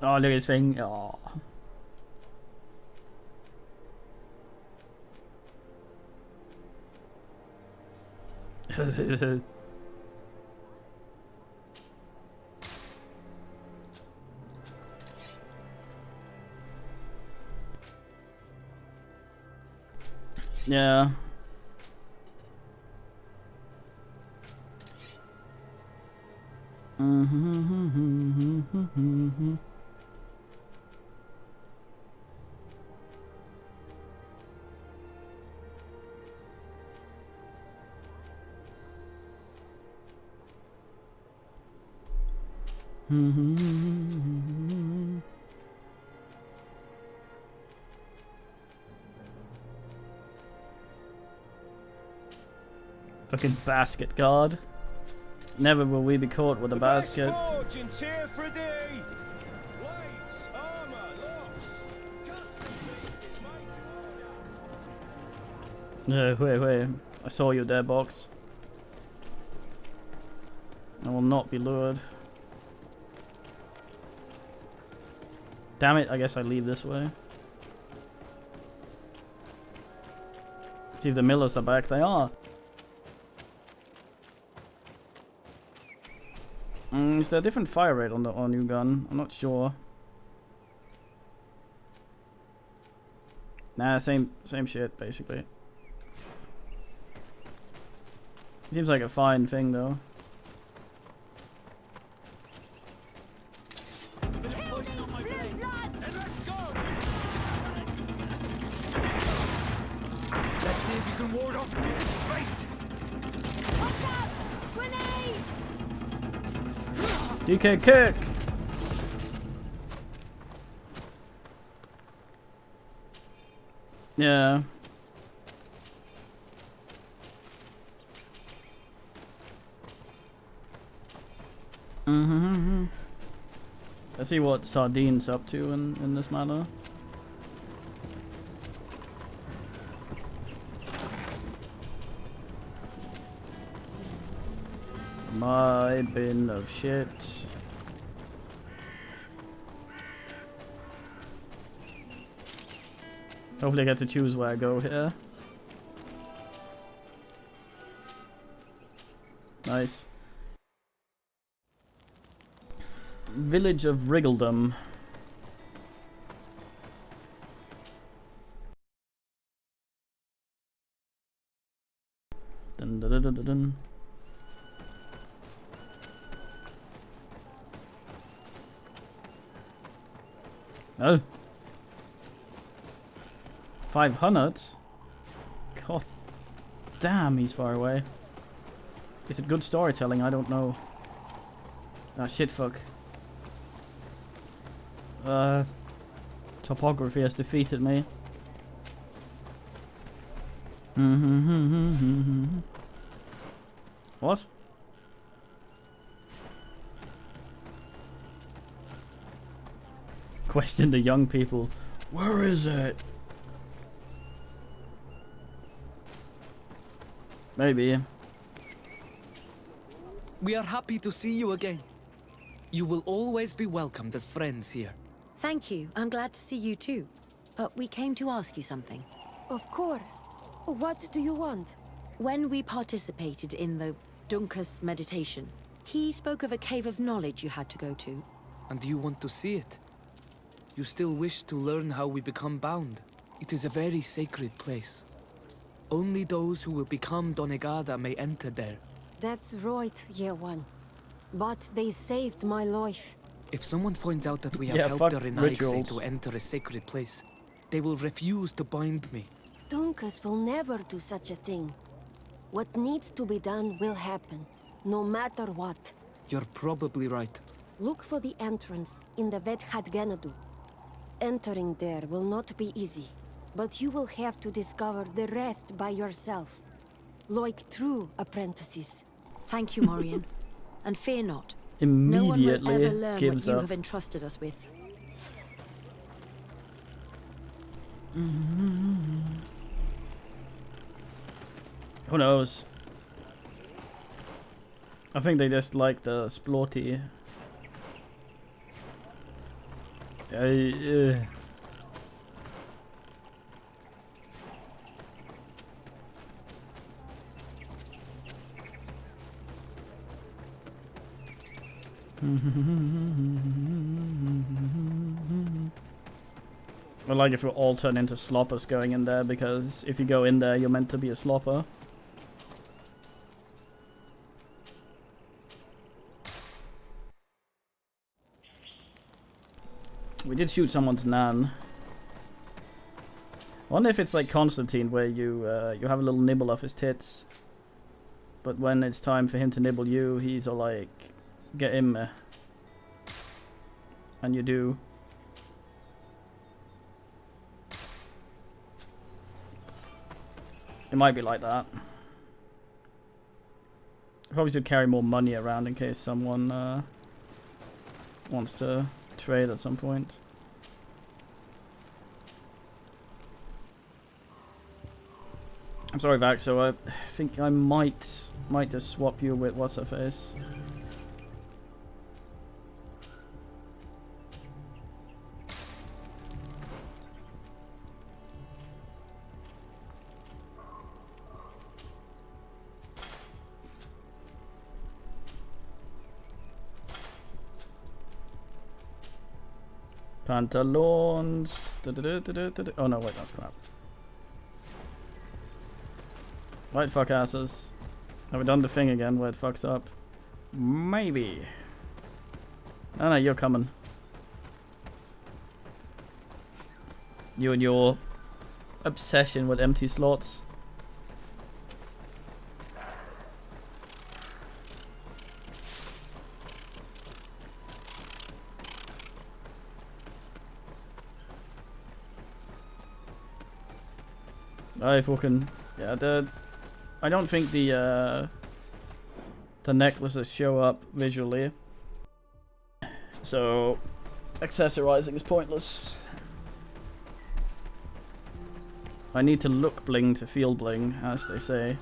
Oh, look at his thing. Oh. Yeah. Mm-hmm. Fucking basket guard. Never will we be caught with a basket. No, wait. I saw you there, box. I will not be lured. Damn it, I guess I leave this way. See if the millers are back. They are. Is there a different fire rate on the new gun? I'm not sure. Nah, same shit basically. Seems like a fine thing though.
Let's see if you can ward off this fate.
Watch out! Grenade!
DK kick! Yeah. Let's see what Sardine's up to in this matter. My bin of shit. Hopefully I get to choose where I go here. Nice. Village of Wriggledom. Dun, dun, dun, dun, dun. Oh. 500? God damn, he's far away. Is it good storytelling? I don't know. Ah, shit, fuck. Topography has defeated me. What? Question the young people. Where is it? Maybe.
We are happy to see you again. You will always be welcomed as friends here.
Thank you. I'm glad to see you too. But we came to ask you something.
Of course. What do you want?
When we participated in the Dunkus meditation, he spoke of a cave of knowledge you had to go to.
And you want to see it? You still wish to learn how we become bound? It is a very sacred place. Only those who will become Donegada may enter there.
That's right, Year One. But they saved my life.
If someone finds out that we have helped the Renaigse to enter a sacred place, they will refuse to bind me.
Dunkus will never do such a thing. What needs to be done will happen, no matter what.
You're probably right.
Look for the entrance in the Vedhat Genadu. Entering there will not be easy, but you will have to discover the rest by yourself. Like true apprentices.
Thank you, Morian. And fear not.
Immediately
no one will ever learn
gives
what you
up.
have entrusted us with.
Who knows? I think they just like the splorty. I like if we all turn into sloppers going in there, because if you go in there, you're meant to be a slopper. We did shoot someone's nan. I wonder if it's like Constantine, where you have a little nibble of his tits, but when it's time for him to nibble you, he's all like, get him, and you do. It might be like that. Probably should carry more money around in case someone wants to trade at some point. I'm sorry, Vax, so I think I might just swap you with what's her face. Pantaloons. Oh no, wait, that's crap. Right, fuck asses. Have we done the thing again where it fucks up? Maybe. No, you're coming. You and your obsession with empty slots. I fucking yeah. I don't think the necklaces show up visually, so accessorizing is pointless. I need to look bling to feel bling, as they say.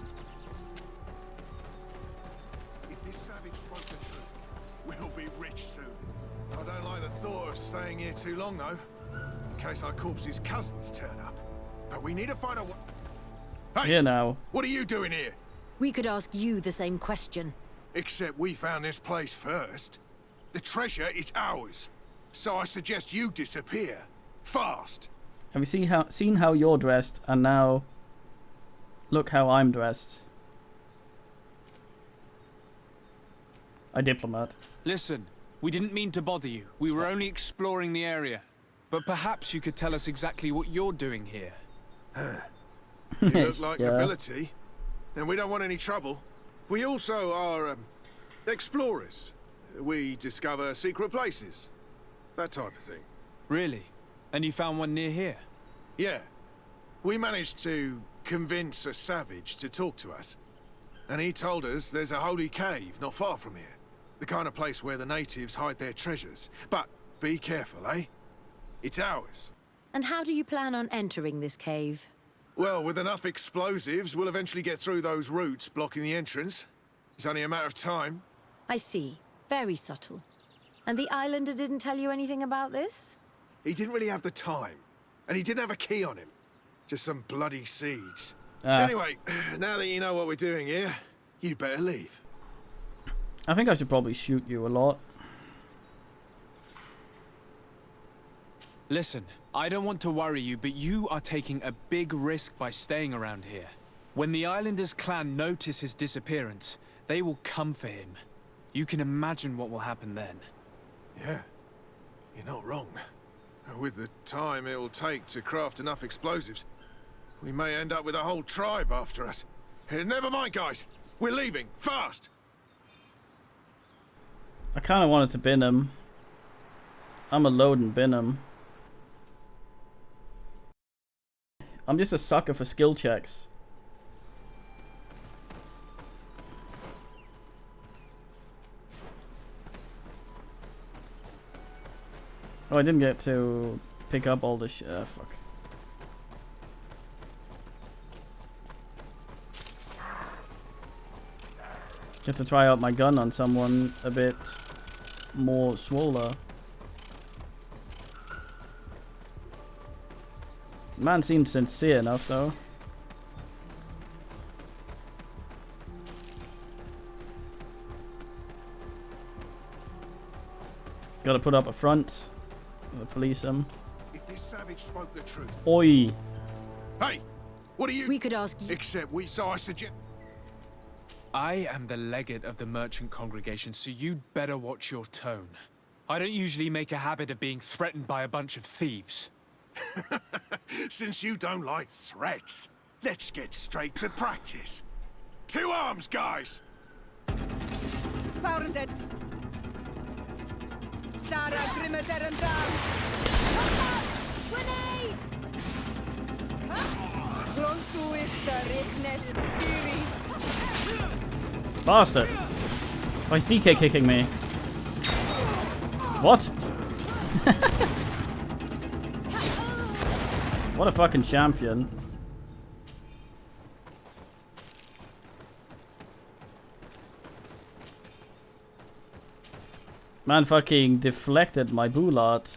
If this savage spoke the truth, we'll be rich soon. I don't like the thought of staying here too long, though, in case our corpse's cousins turn up. But we need to find a way. Hey,
here now.
What are you doing here?
We could ask you the same question.
Except we found this place first. The treasure is ours. So I suggest you disappear. Fast.
Have you seen how you're dressed, and now look how I'm dressed? A diplomat.
Listen, we didn't mean to bother you. We were only exploring the area. But perhaps you could tell us exactly what you're doing here.
You look like nobility. Then we don't want any trouble. We also are explorers. We discover secret places. That type of thing.
Really? And you found one near here?
Yeah. We managed to convince a savage to talk to us. And he told us there's a holy cave not far from here. The kind of place where the natives hide their treasures. But be careful, eh? It's ours.
And how do you plan on entering this cave?
Well, with enough explosives, we'll eventually get through those roots blocking the entrance. It's only a matter of time.
I see. Very subtle. And the islander didn't tell you anything about this?
He didn't really have the time. And he didn't have a key on him. Just some bloody seeds.
Ah.
Anyway, now that you know what we're doing here, you better leave.
I think I should probably shoot you a lot.
Listen, I don't want to worry you, but you are taking a big risk by staying around here. When the Islanders' clan notice his disappearance, they will come for him. You can imagine what will happen then.
Yeah, you're not wrong. With the time it will take to craft enough explosives, we may end up with a whole tribe after us. Never mind, guys. We're leaving, fast!
I kind of wanted to bin him. I'm a load and bin him. I'm just a sucker for skill checks. Oh, I didn't get to pick up all the fuck. Get to try out my gun on someone a bit more swoller. Man seemed sincere enough, though. Gotta put up a front. Gotta police him.
If this savage spoke the truth.
Oi!
Hey! What are you?
We could ask you.
Except we, so I suggest.
I am the legate of the merchant congregation, so you'd better watch your tone. I don't usually make a habit of being threatened by a bunch of thieves.
Since you don't like threats, let's get straight to practice. To arms, guys!
Found it. Dara Grimmer Derendal.
Grenade!
Close to is Rignes Theory.
Bastard! Why is DK kicking me? What? What a fucking champion. Man fucking deflected my bulat.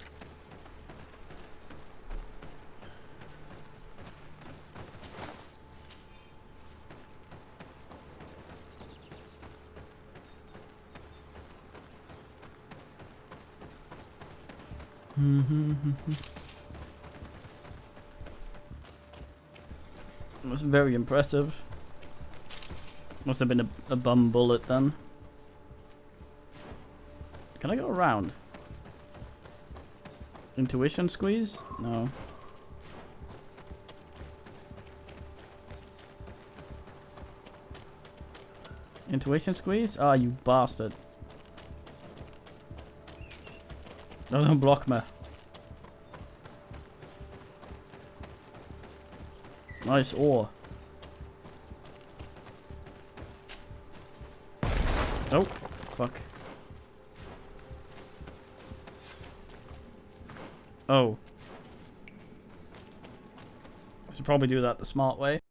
It was very impressive. Must have been a bum bullet then. Can I go around? Intuition squeeze? No. Intuition squeeze? Ah, you bastard. No, don't block me. Nice ore. Oh, fuck. Oh. I should probably do that the smart way.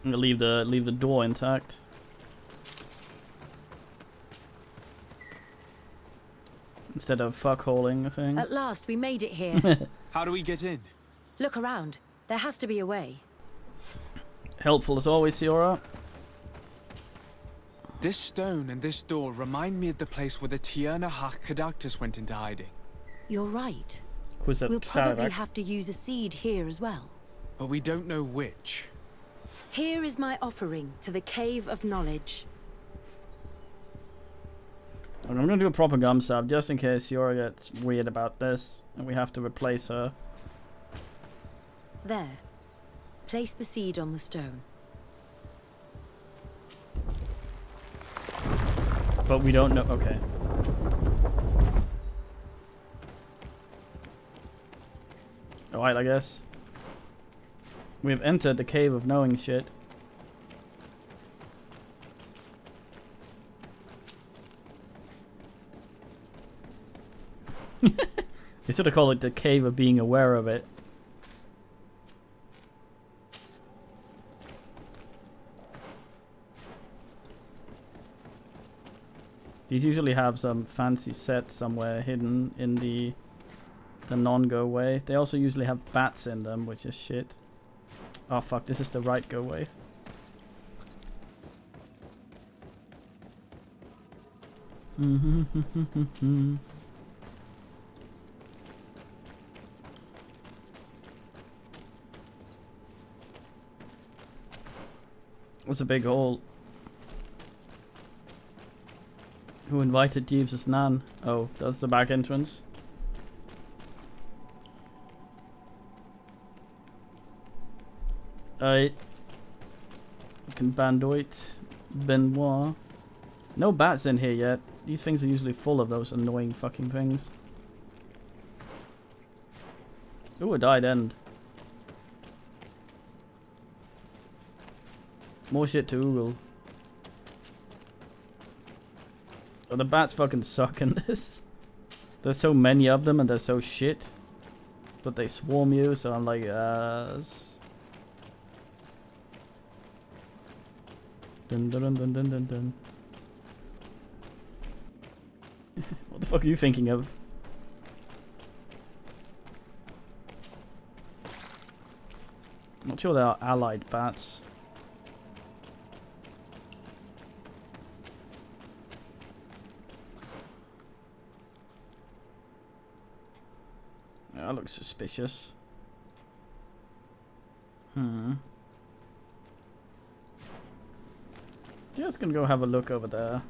I'm gonna leave the door intact. Instead of fuckholing a thing.
At last, we made it here.
How do we get in?
Look around. There has to be a way.
Helpful as always, Siora.
This stone and this door remind me of the place where the Tierna Hach went into hiding.
You're right.
We'll
probably have to use a seed here as well.
But we don't know which.
Here is my offering to the Cave of Knowledge.
I'm gonna do a proper gum stab just in case Siora gets weird about this and we have to replace her.
There. Place the seed on the stone.
But we don't know. Okay. Alright, I guess. We've entered the Cave of Knowing shit. They sort of call it the Cave of Being Aware of It. These usually have some fancy set somewhere hidden in the non-go way. They also usually have bats in them, which is shit. Oh fuck, this is the right go way. That's a big hole. Who invited Jeeves' Nan? Oh, that's the back entrance. Fucking Bandoit. Benoit. No bats in here yet. These things are usually full of those annoying fucking things. Ooh, a died end. More shit to Oogle. Oh, the bats fucking suck in this. There's so many of them and they're so shit. But they swarm you, so I'm like, Dun dun dun dun dun dun. What the fuck are you thinking of? I'm not sure they are allied bats. That looks suspicious. Just gonna go have a look over there.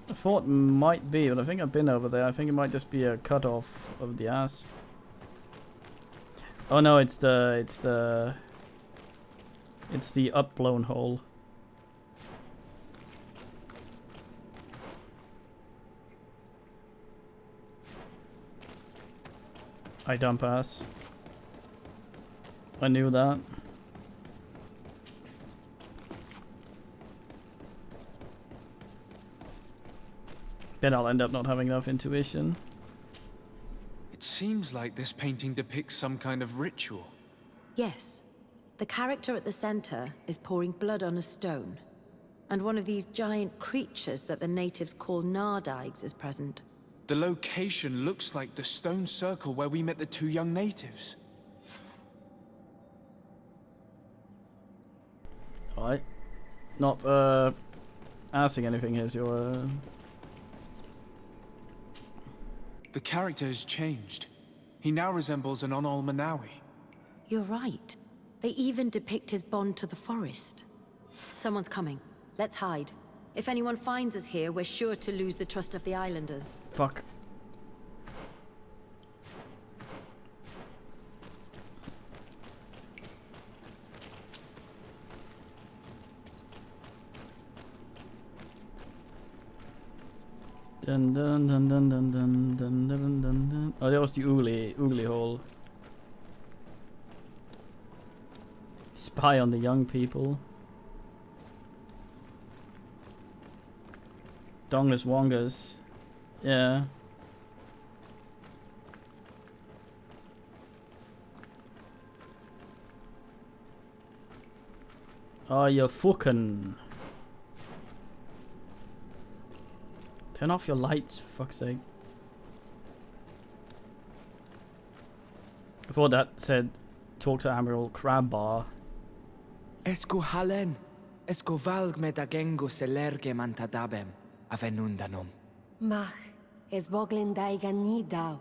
I thought might be, but I think I've been over there. I think it might just be a cut off of the ass. Oh no, it's the upblown hole. I dump ass. I knew that. Then I'll end up not having enough intuition.
It seems like this painting depicts some kind of ritual.
Yes. The character at the center is pouring blood on a stone. And one of these giant creatures that the natives call Nardigs is present.
The location looks like the stone circle where we met the 2 young natives.
Alright. Not, asking anything is your,
The character has changed. He now resembles an Onol Manawi.
You're right. They even depict his bond to the forest. Someone's coming. Let's hide. If anyone finds us here, we're sure to lose the trust of the islanders.
Fuck. Dun dun dun dun dun dun dun dun dun dun. Oh, that was the oogly hole. Spy on the young people. Dongas wongas. Yeah. Oh, you fucking. Turn off your lights, for fuck's sake. I thought that said talk to Admiral Crabbar.
Esco halen. Esco valg med agengo selerge mantadabem. Avenundanum.
Mach, es boglin daiga ni dau.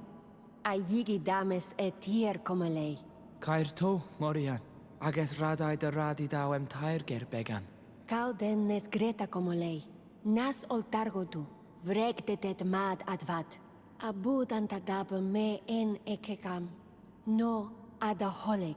A yigi dames et tier komalei.
Kairto, Morian. Ages radai de radi dawem tairger began.
Kau den nes greta komalei. Nas oltargodu. Vregtetet mad advad. Abud antadab me en ekekam. No adaholeg.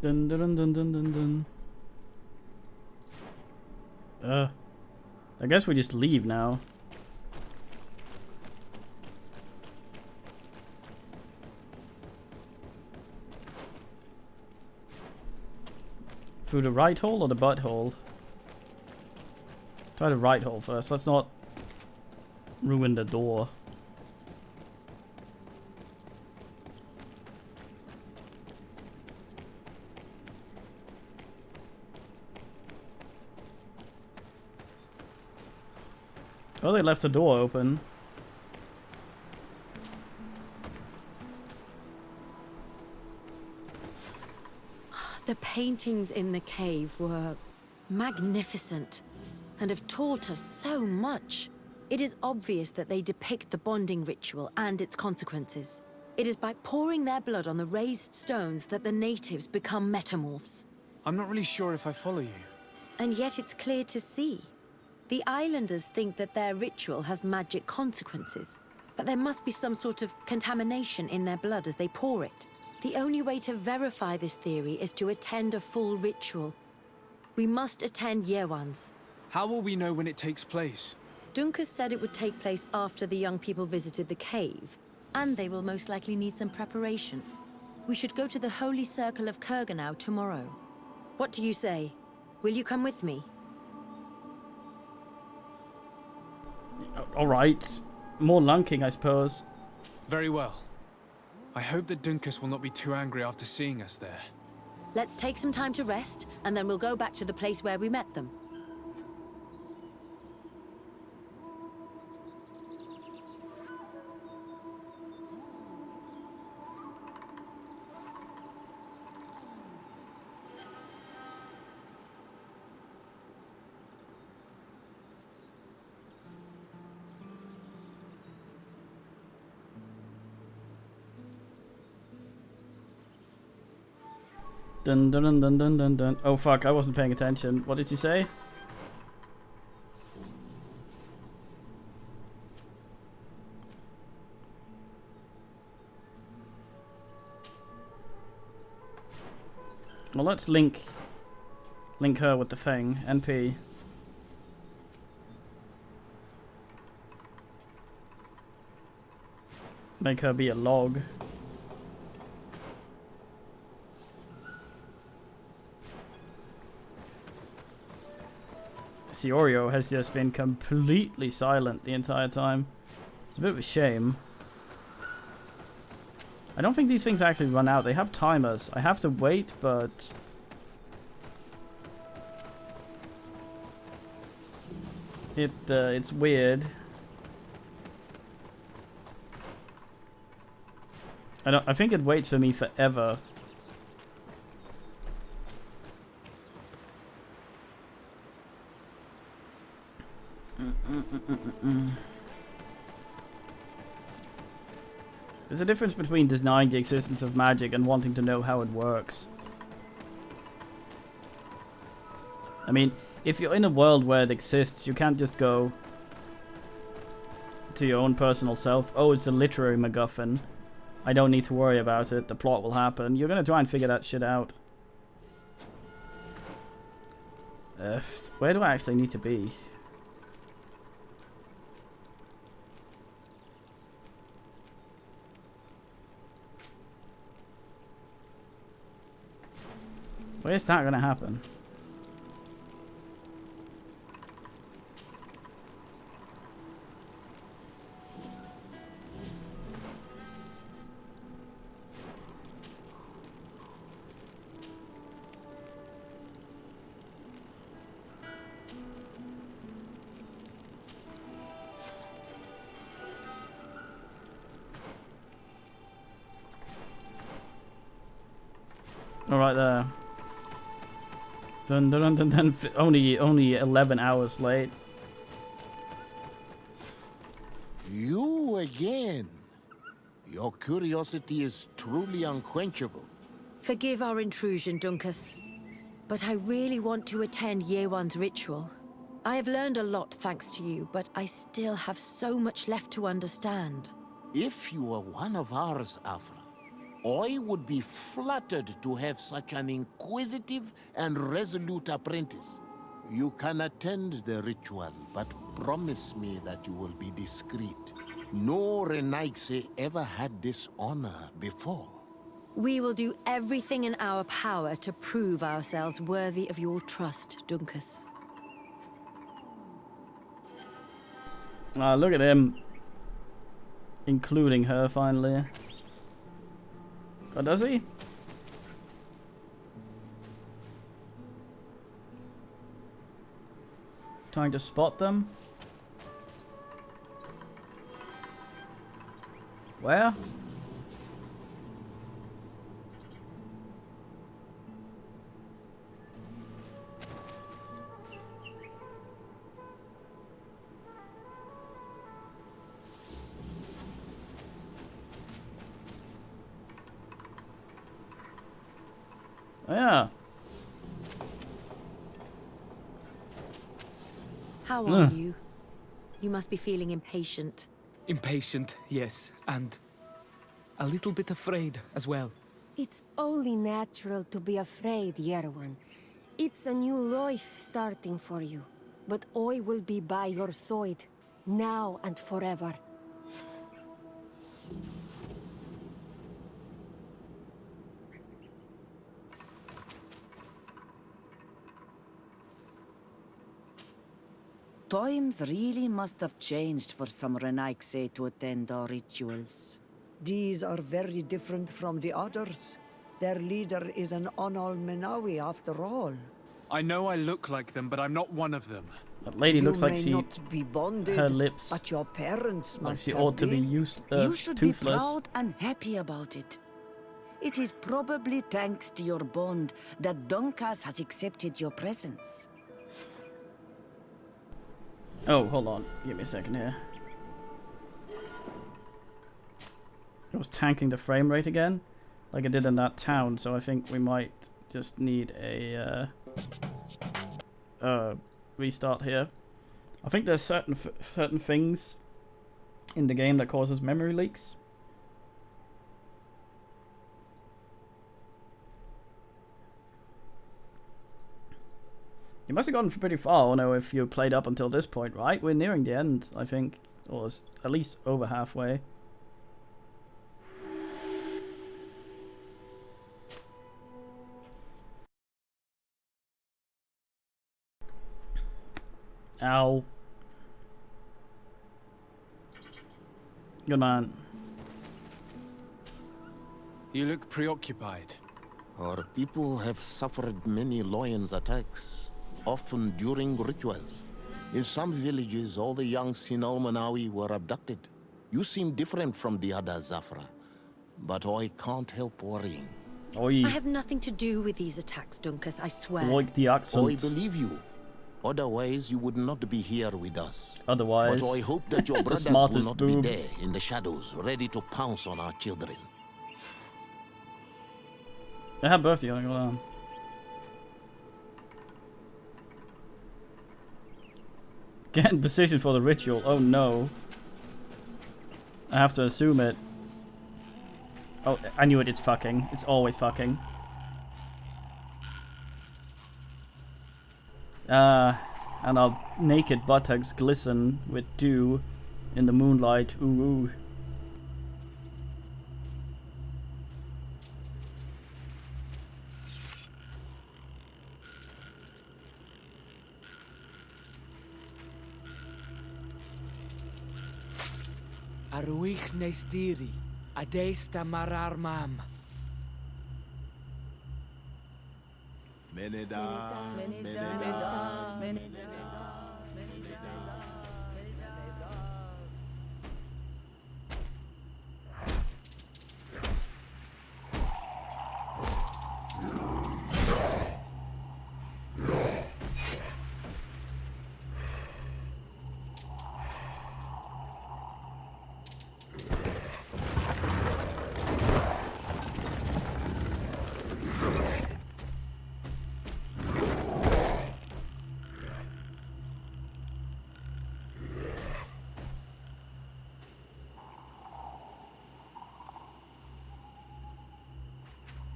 Dun dun dun dun dun dun. I guess we just leave now. Through the right hole or the butt hole? Try the right hole first. Let's not ruin the door. Oh, they left the door open.
The paintings in the cave were magnificent and have taught us so much. It is obvious that they depict the bonding ritual and its consequences. It is by pouring their blood on the raised stones that the natives become metamorphs.
I'm not really sure if I follow you.
And yet it's clear to see. The islanders think that their ritual has magic consequences, but there must be some sort of contamination in their blood as they pour it. The only way to verify this theory is to attend a full ritual. We must attend Yewan's.
How will we know when it takes place?
Dunkus said it would take place after the young people visited the cave, and they will most likely need some preparation. We should go to the Holy Circle of Kurganau tomorrow. What do you say? Will you come with me?
Alright. More lunking, I suppose.
Very well. I hope that Dunkus will not be too angry after seeing us there.
Let's take some time to rest, and then we'll go back to the place where we met them.
Dun dun dun dun dun dun dun. Oh fuck, I wasn't paying attention. What did she say? Well, let's link her with the thing. NP. Make her be a log. Siorio has just been completely silent the entire time. It's a bit of a shame. I don't think these things actually run out. They have timers. I have to wait, but... it's weird. I think it waits for me forever. There's a difference between denying the existence of magic and wanting to know how it works. I mean, if you're in a world where it exists, you can't just go to your own personal self. Oh, it's a literary MacGuffin. I don't need to worry about it. The plot will happen. You're gonna try and figure that shit out. Where do I actually need to be? Where's that gonna happen? All right there. Dun dun dun dun dun. Only 11 hours late.
You again. Your curiosity is truly unquenchable.
Forgive our intrusion, Dunkus. But I really want to attend Yewan's ritual. I have learned a lot thanks to you, but I still have so much left to understand.
If you were one of ours, Afra, I would be flattered to have such an inquisitive and resolute apprentice. You can attend the ritual, but promise me that you will be discreet. No Renaigse ever had this honor before.
We will do everything in our power to prove ourselves worthy of your trust, Dunkus.
Look at him. Including her, finally. Oh, does he? Trying to spot them? Where? Oh, yeah.
How are you? You must be feeling impatient.
Impatient, yes, and a little bit afraid as well.
It's only natural to be afraid, Yerwan. It's a new life starting for you. But I will be by your side, now and forever.
Times really must have changed for some Renaigse to attend our rituals.
These are very different from the others. Their leader is an Onal Menawi after all.
I know I look like them, but I'm not one of them.
That lady looks like she...
not be bonded,
her lips...
but your parents
like
must
she
have
ought to be
been.
You should be
toothless.
proud and happy about it. It is probably thanks to your bond that Dunkas has accepted your presence.
Oh, hold on. Give me a second here. It was tanking the frame rate again, like it did in that town, so I think we might just need a restart here. I think there's certain things in the game that causes memory leaks. You must have gotten pretty far, I know, if you played up until this point, right? We're nearing the end, I think. Or at least over halfway. Ow. Good man.
You look preoccupied.
Our people have suffered many lions attacks, often during rituals. In some villages, all the young Sinalmanawi were abducted. You seem different from the other Zafra, but I can't help worrying.
Oi.
I have nothing to do with these attacks, Dunkus, I swear.
Like the accent.
I believe you. Otherwise, you would not be here with us.
Otherwise,
but I hope that your brothers will not be there in the shadows, ready to pounce on our children.
They have birthday going on. Get in position for the ritual. Oh no. I have to assume it. Oh, I knew it. It's fucking. It's always fucking. And our naked buttocks glisten with dew in the moonlight. Ooh, ooh.
Arwich Nestiri, Adesta Marar Mam.
Meneda,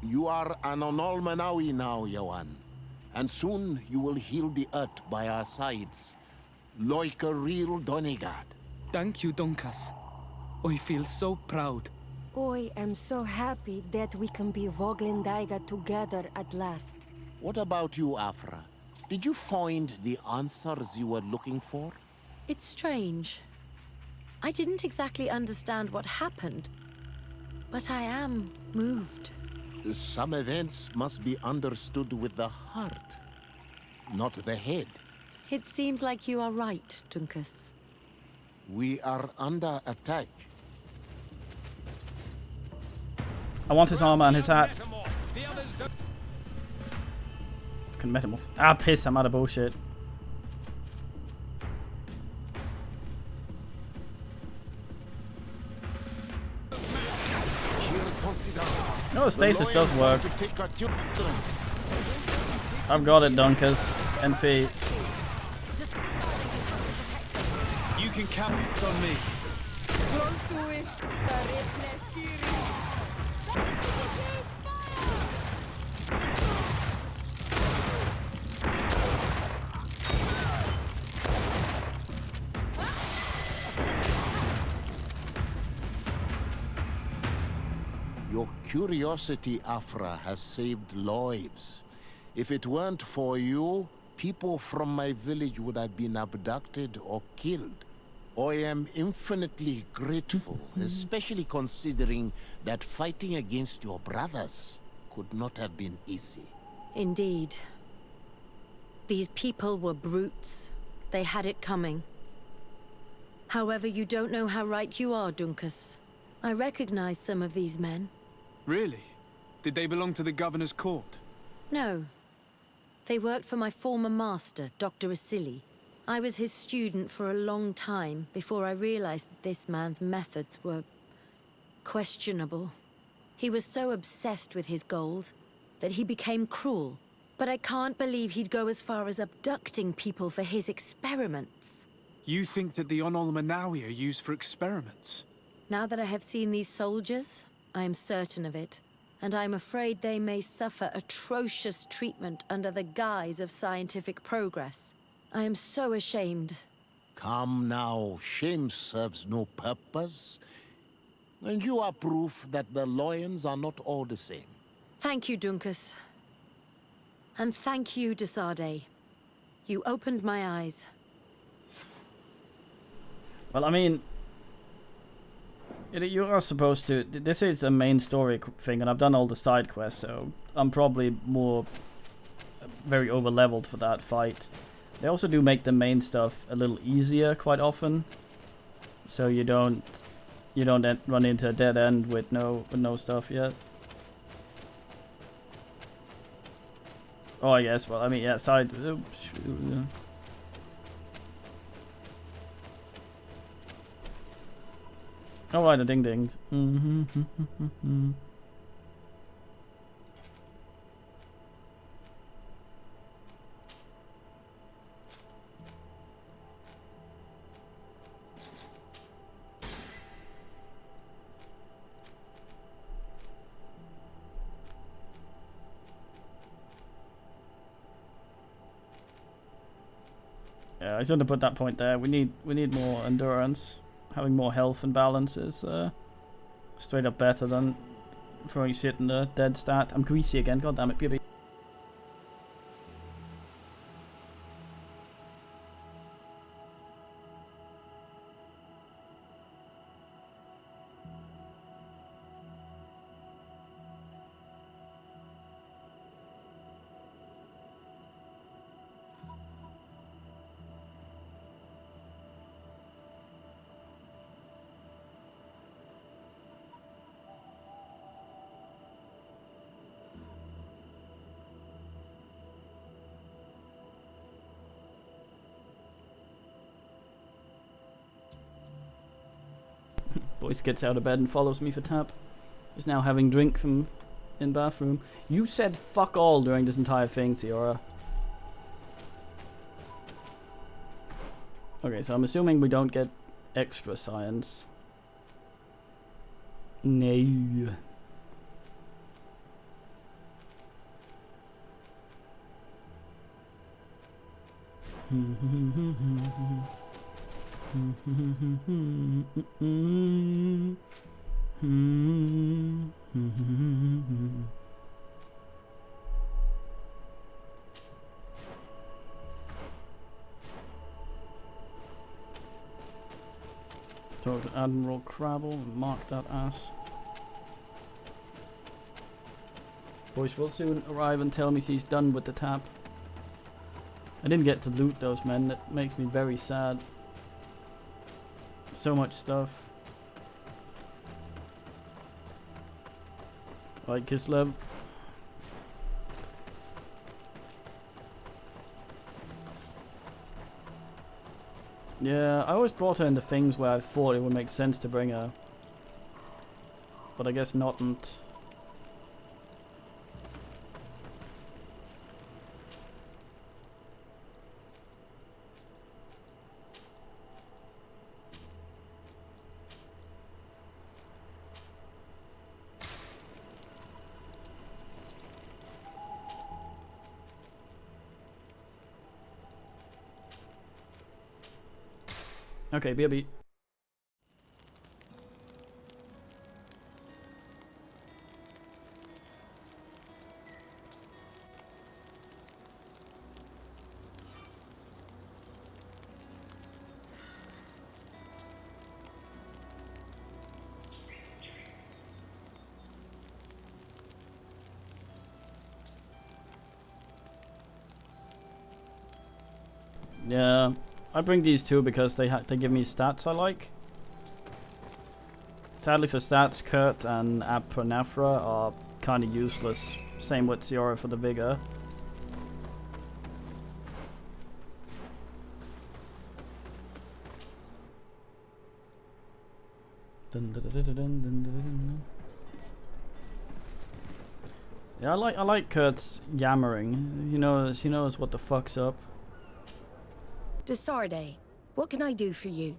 You are an Onolmanawi now, Yawan. And soon you will heal the earth by our sides, like a real Donegard.
Thank you, Dunkas. I feel so proud.
I am so happy that we can be Voglendaiga together at last.
What about you, Afra? Did you find the answers you were looking for?
It's strange. I didn't exactly understand what happened, but I am moved.
Some events must be understood with the heart, not the head.
It seems like you are right, Dunkus.
We are under attack.
I want his armor and his hat. Fucking metamorph. Ah, piss, I'm out of bullshit. No, stasis does work. I've got it, Dunkus. MP.
You can count on me.
Your curiosity, Afra, has saved lives. If it weren't for you, people from my village would have been abducted or killed. I am infinitely grateful, especially considering that fighting against your brothers could not have been easy.
Indeed. These people were brutes. They had it coming. However, you don't know how right you are, Dunkus. I recognize some of these men.
Really? Did they belong to the governor's court?
No. They worked for my former master, Dr. Asili. I was his student for a long time before I realized that this man's methods were questionable. He was so obsessed with his goals that he became cruel. But I can't believe he'd go as far as abducting people for his experiments.
You think that the Onol Manawi are used for experiments?
Now that I have seen these soldiers, I am certain of it. and I'm afraid they may suffer atrocious treatment under the guise of scientific progress. I am so ashamed.
Come now, shame serves no purpose. And you are proof that the Loyans are not all the same.
Thank you, Dunkus. And thank you, Desade. You opened my eyes.
Well, I mean, you are supposed to... This is a main story thing, and I've done all the side quests, so I'm probably more... very over-leveled for that fight. They also do make the main stuff a little easier quite often. So you don't run into a dead end with no stuff yet. Oh, yes, well, I mean, yeah, side... Oops, yeah. Oh, right, the ding-dings. Yeah, I shouldn't have put that point there. We need more endurance. Having more health and balance is straight up better than throwing shit in the dead stat. I'm greasy again, god damn it, baby. Boys gets out of bed and follows me for tap. Is now having drink from in bathroom. You said fuck all during this entire thing, Ciora. Okay, so I'm assuming we don't get extra science. No. Talk to Admiral Crabble and mark that ass. Boys will soon arrive and tell me she's done with the tap. I didn't get to loot those men, that makes me very sad. So much stuff. Like Kislev. Yeah, I always brought her into things where I thought it would make sense to bring her. But I guess notn't. Okay, BRB. Yeah. I bring these two because they give me stats I like. Sadly for stats, Kurt and Apronafra are kind of useless. Same with Ciora for the Vigor. Yeah, I like Kurt's yammering. He knows what the fuck's up.
Desarde, what can I do for you?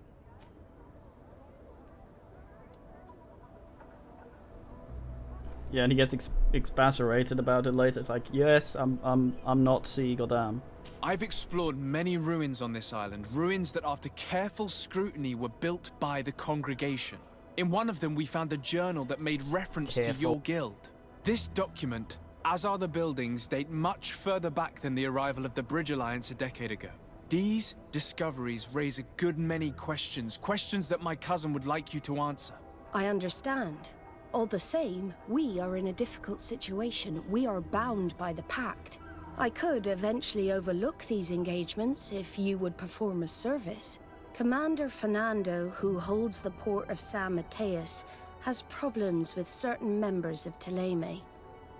Yeah, and he gets exasperated about it later. It's like, yes, I'm not C, goddamn.
I've explored many ruins on this island, ruins that after careful scrutiny were built by the congregation. In one of them we found a journal that made reference to your guild. This document, as are the buildings, date much further back than the arrival of the Bridge Alliance a decade ago. These discoveries raise a good many questions, questions that my cousin would like you to answer.
I understand. All the same, we are in a difficult situation. We are bound by the pact. I could eventually overlook these engagements if you would perform a service. Commander Fernando, who holds the port of San Mateus, has problems with certain members of Teleme.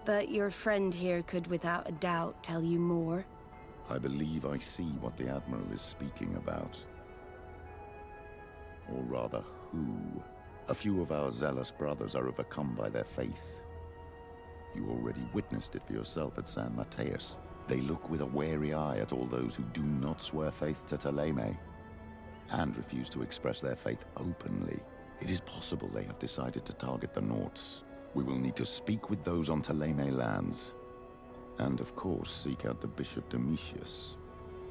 But your friend here could without a doubt tell you more.
I believe I see what the Admiral is speaking about. Or rather, who. A few of our zealous brothers are overcome by their faith. You already witnessed it for yourself at San Mateus. They look with a wary eye at all those who do not swear faith to Teleme, and refuse to express their faith openly. It is possible they have decided to target the Nauts. We will need to speak with those on Teleme lands. And of course, seek out the Bishop Domitius.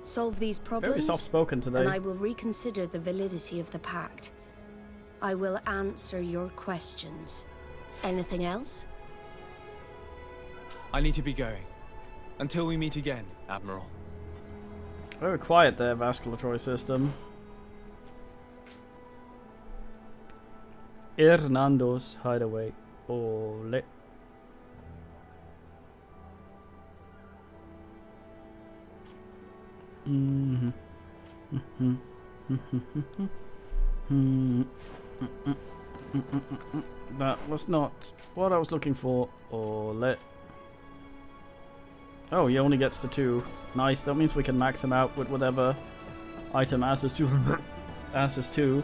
Solve these problems,
Very soft-spoken today.
and I will reconsider the validity of the pact. I will answer your questions. Anything else?
I need to be going. Until we meet again, Admiral.
Very quiet there, vasculatory system. Hernando's hideaway. Ole. That was not what I was looking for. Ole. Oh, he only gets to 2. Nice, that means we can max him out with whatever item access to. Access to.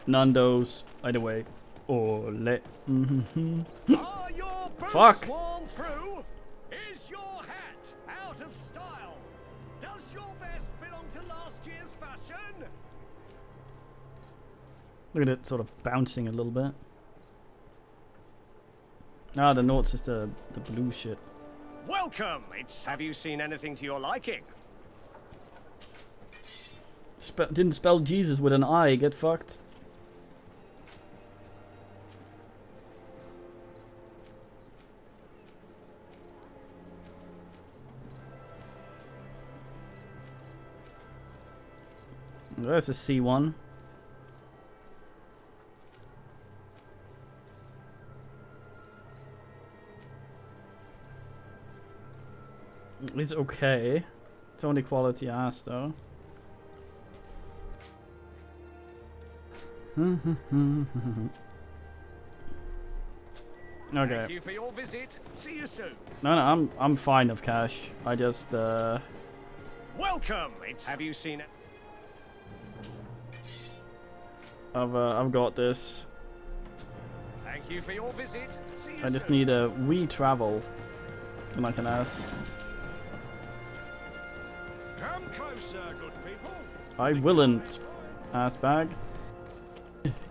Nando's hideaway. Ole. Fuck!
Through? Is your hat out of style? Does your vest belong to last year's fashion?
Look at it sort of bouncing a little bit. Ah, the Nauts is the blue shit.
Welcome! Have you seen anything to your liking?
Didn't spell Jesus with an I, get fucked. There's a C1. It's okay. It's only quality ass though. Okay.
Thank you for your visit. See you soon.
No, I'm fine of cash. I just
Welcome. Have you seen it?
I've got this.
Thank you for your visit. See you
I just
soon.
need a we travel, and I can ask.
Come closer, good people.
I willn't, ass bag.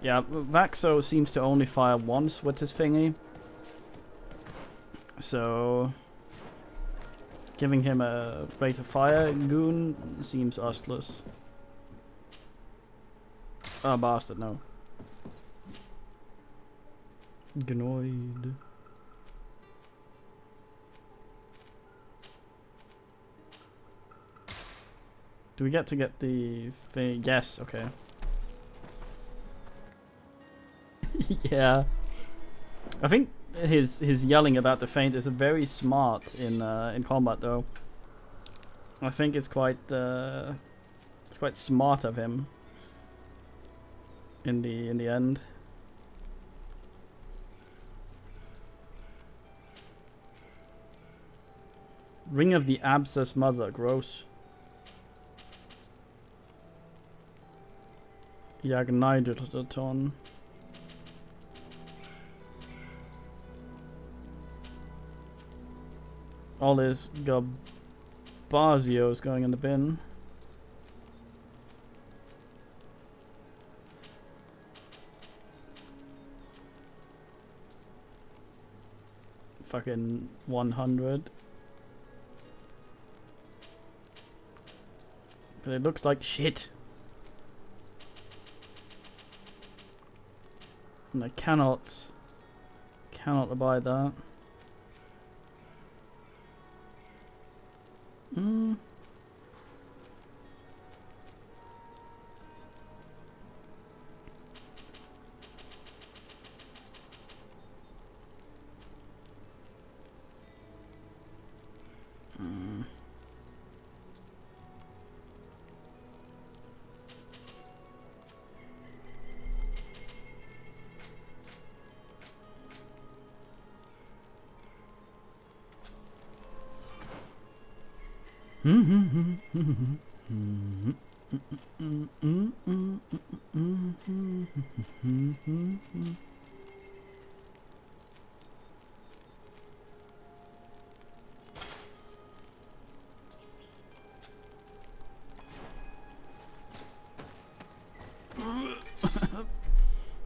Yeah, Vaxo seems to only fire once with his thingy. So giving him a rate of fire goon seems useless. Oh, bastard, no. Gnoid. Do we get to get the thing? Yes, okay. Yeah. I think his yelling about the feint is very smart in combat though. I think it's quite smart of him in the end. Ring of the Abscess Mother, gross. Jagneidton. All this Gabazio is going in the bin. fucking 100. But it looks like shit. And I cannot abide that.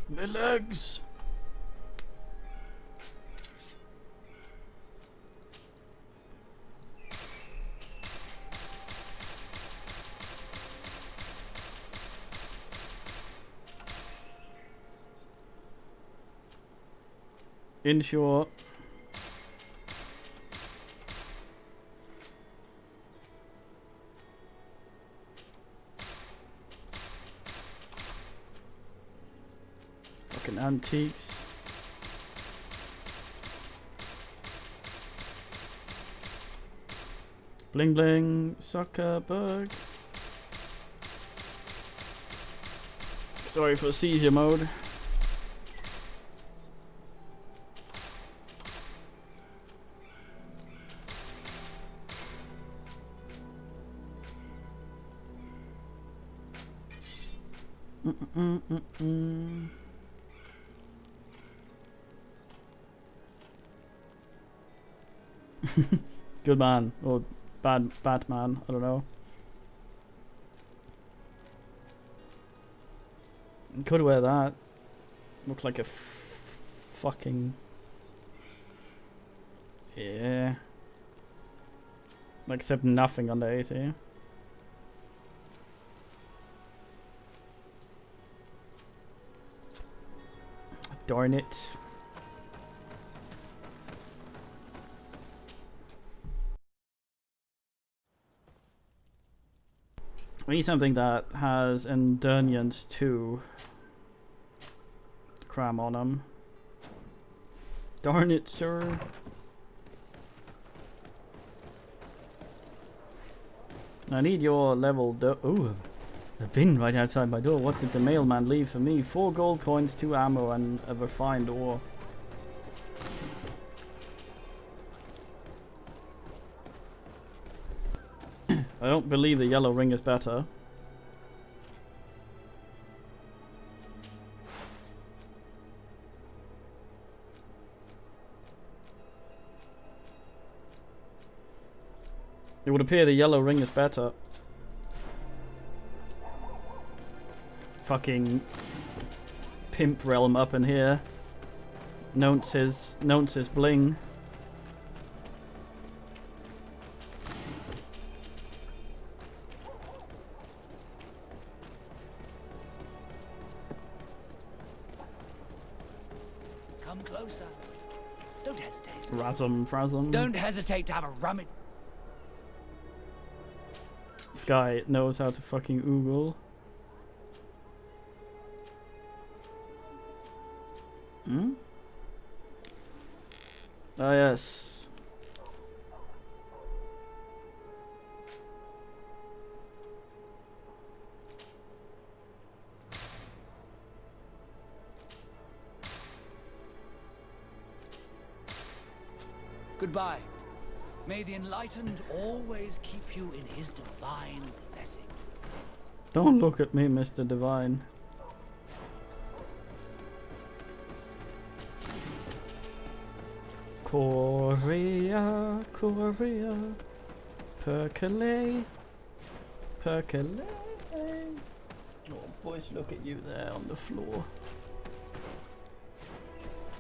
My legs. In short, fucking antiques. Bling bling, Zuckerberg. Sorry for seizure mode. Good man, or bad Batman, I don't know. Could wear that. Look like a fucking... Yeah. Except nothing under 80. Darn it. We need something that has endurance too. Cram on them. Darn it, sir. I need your level. Ooh, a bin right outside my door. What did the mailman leave for me? 4 gold coins, 2 ammo, and a refined ore. I don't believe the yellow ring is better. It would appear the yellow ring is better. Fucking pimp realm up in here. Notes his bling.
Come closer. Don't hesitate.
Razum, Frazum.
Don't hesitate to have a rummage.
This guy knows how to fucking oogle. Hmm? Ah, yes.
Goodbye. May the enlightened always keep you in his divine blessing.
Don't look at me, Mr. Divine. Korea, Korea, percolate, percolate. Oh, boys, look at you there on the floor.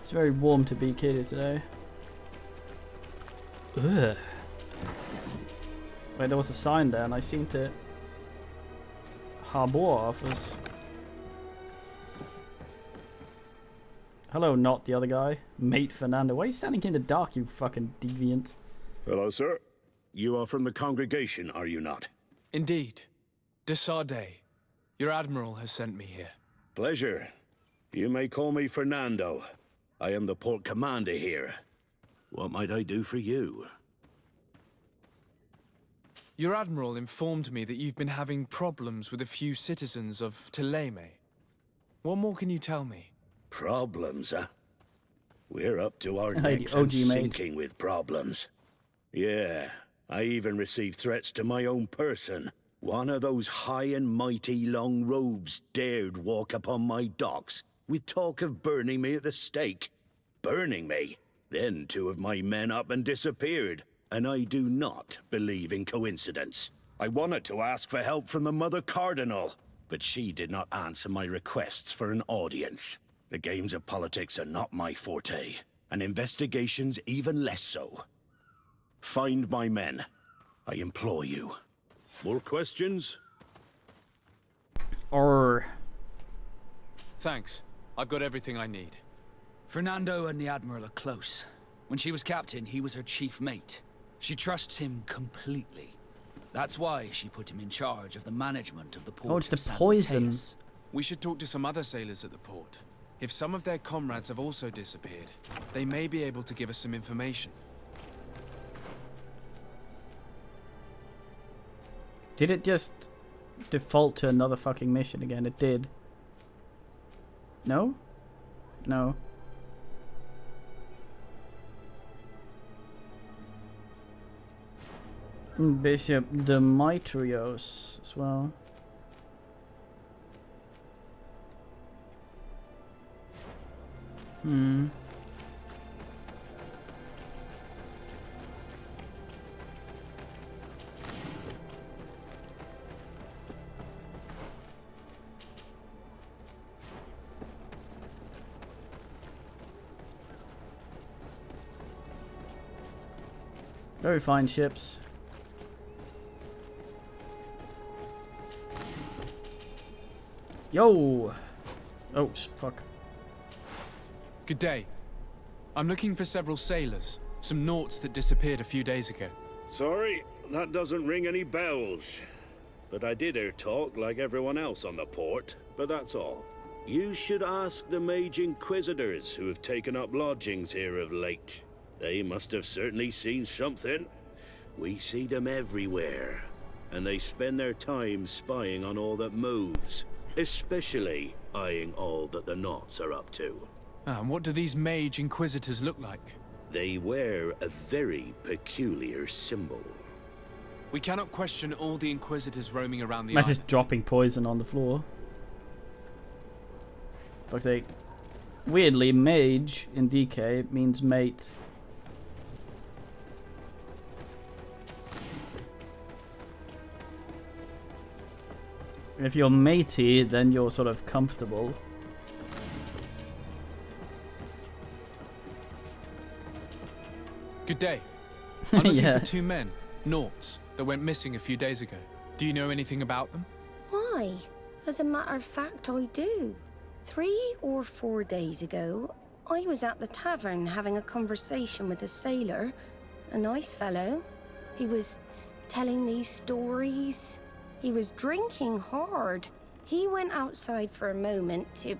It's very warm to be kiddie today. Ugh. Wait, there was a sign there and I seen it. Harbor office. Hello, not the other guy. Mate Fernando. Why are you standing in the dark, you fucking deviant?
Hello, sir. You are from the congregation, are you not?
Indeed. De Sardet. Your admiral has sent me here.
Pleasure. You may call me Fernando. I am the port commander here. What might I do for you?
Your admiral informed me that you've been having problems with a few citizens of Teleme. What more can you tell me?
Problems, huh? We're up to our
Hey,
necks
OG
and
mate.
sinking with problems. Yeah, I even received threats to my own person. One of those high and mighty long robes dared walk upon my docks with talk of burning me at the stake. Burning me? Then 2 of my men up and disappeared, and I do not believe in coincidence. I wanted to ask for help from the Mother Cardinal, but she did not answer my requests for an audience. The games of politics are not my forte, and investigations even less so. Find my men. I implore you. More questions?
Thanks. I've got everything I need.
Fernando and the Admiral are close. When she was captain, he was her chief mate. She trusts him completely. That's why she put him in charge of the management of the port.
Oh, it's the
of San
poison.
Mateus.
We should talk to some other sailors at the port. If some of their comrades have also disappeared, they may be able to give us some information.
Did it just default to another fucking mission again? It did. No? No. Bishop Demetrios as well. Very fine ships. Yo! Oh, fuck.
Good day. I'm looking for several sailors. Some naughts that disappeared a few days ago.
Sorry, that doesn't ring any bells. But I did hear talk like everyone else on the port, but that's all. You should ask the Mage Inquisitors who have taken up lodgings here of late. They must have certainly seen something. We see them everywhere, and they spend their time spying on all that moves, especially eyeing all that the Naughts are up to.
And what do these Mage Inquisitors look like?
They wear a very peculiar symbol.
We cannot question all the Inquisitors roaming around the
That's
island.
just dropping poison on the floor. Fuck's sake. Weirdly, mage in DK means mate. If you're matey, then you're sort of comfortable.
Good day. I'm looking
Yeah.
for 2 men, Naughts, that went missing a few days ago. Do you know anything about them?
Why? As a matter of fact, I do. 3 or 4 days ago, I was at the tavern having a conversation with a sailor, a nice fellow. He was telling these stories. He was drinking hard. He went outside for a moment to...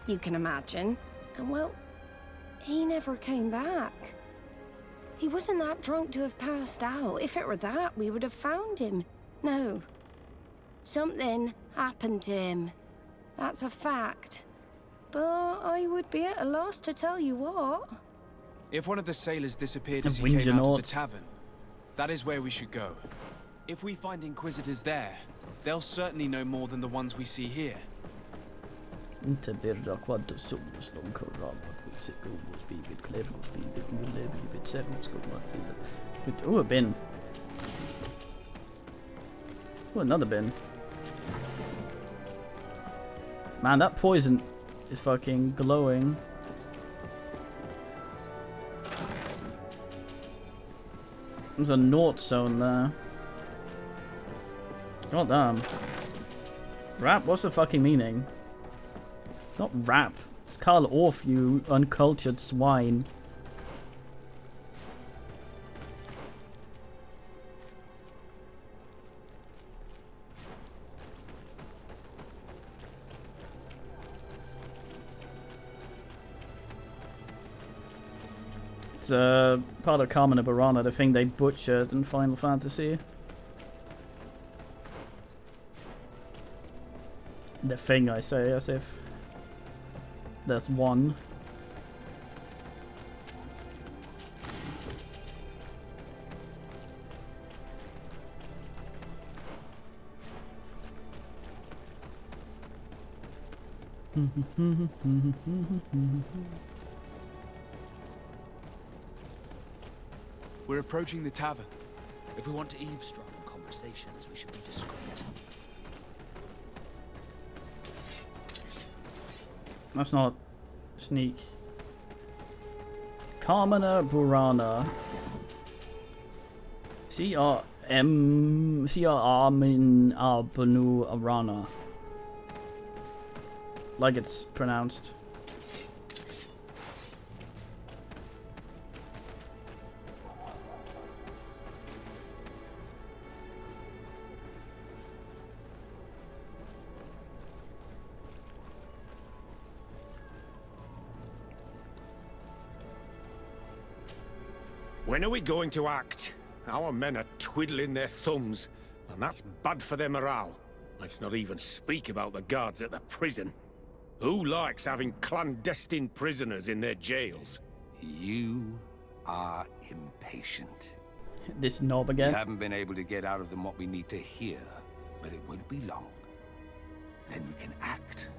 you can imagine. And well, he never came back. He wasn't that drunk to have passed out. If it were that, we would have found him. No. Something happened to him. That's a fact. But I would be at a loss to tell you what.
If one of the sailors disappeared
A
as he came out of the
Wingenaut.
tavern, that is where we should go. If we find Inquisitors there, they'll certainly know more than the ones we see here.
Inte birra quanto solos de korrar att vi ser gomos bibit klärgos bibit mulle bibit sermos gomos till. Oh, a bin. Oh, another bin. Man, that poison is fucking glowing. There's a North zone there. God damn. Rap? What's the fucking meaning? It's not rap. It's Carl Orff, you uncultured swine. It's part of Carmen of Burana, the thing they butchered in Final Fantasy. The thing, I say, as if there's one.
We're approaching the tavern. If we want to eavesdrop on conversations, we should be discreet.
That's not sneak. Carmina Burana. C-R-Min Banu Arana. Like it's pronounced.
When are we going to act? Our men are twiddling their thumbs, and that's bad for their morale. Let's not even speak about the guards at the prison. Who likes having clandestine prisoners in their jails?
You are impatient.
This knob again.
We haven't been able to get out of them what we need to hear, but it won't be long. Then we can act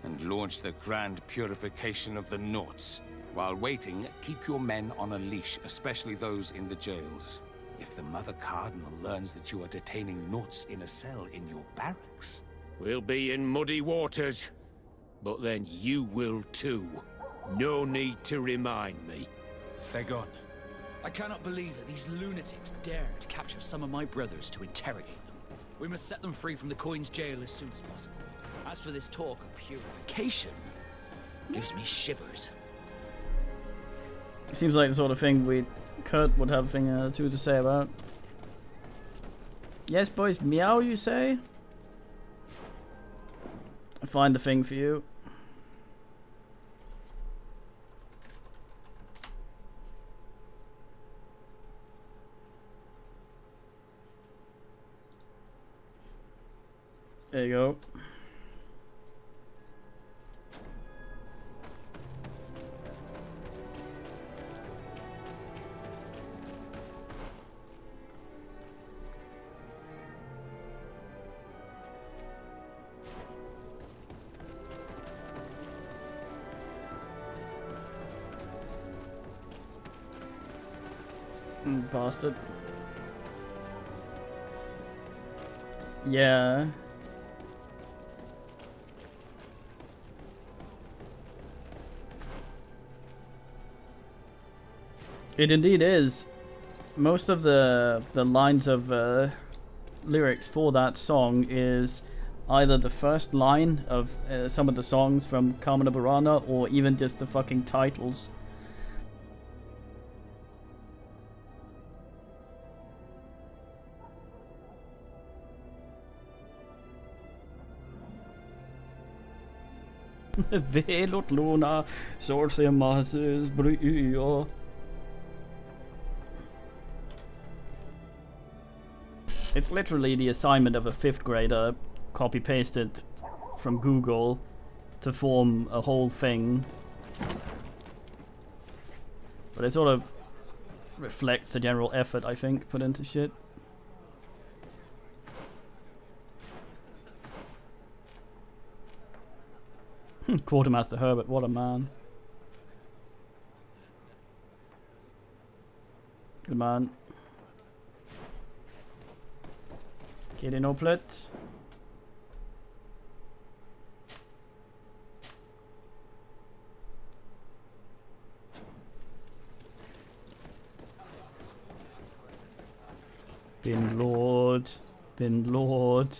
and launch the grand purification of the Norts. While waiting, keep your men on a leash, especially those in the jails. If the Mother Cardinal learns that you are detaining Norts in a cell in your barracks...
We'll be in muddy waters. But then you will too. No need to remind me.
They're gone. I cannot believe that these lunatics dared capture some of my brothers to interrogate them. We must set them free from the Coin's jail as soon as possible. As for this talk of purification, gives me shivers.
Seems like the sort of thing Kurt would have a thing or two to say about. Yes, boys, meow, you say? I find the thing for you. There you go. Bastard. Yeah. It indeed is. Most of the lines of lyrics for that song is either the first line of some of the songs from Carmina Burana or even just the fucking titles. Velot luna, sorse masses bryo. It's literally the assignment of a 5th grader copy-pasted from Google to form a whole thing. But it sort of reflects the general effort, I think, put into shit. Quartermaster Herbert, what a man. Good man. Get in Oplet. Bin Lord. Bin Lord.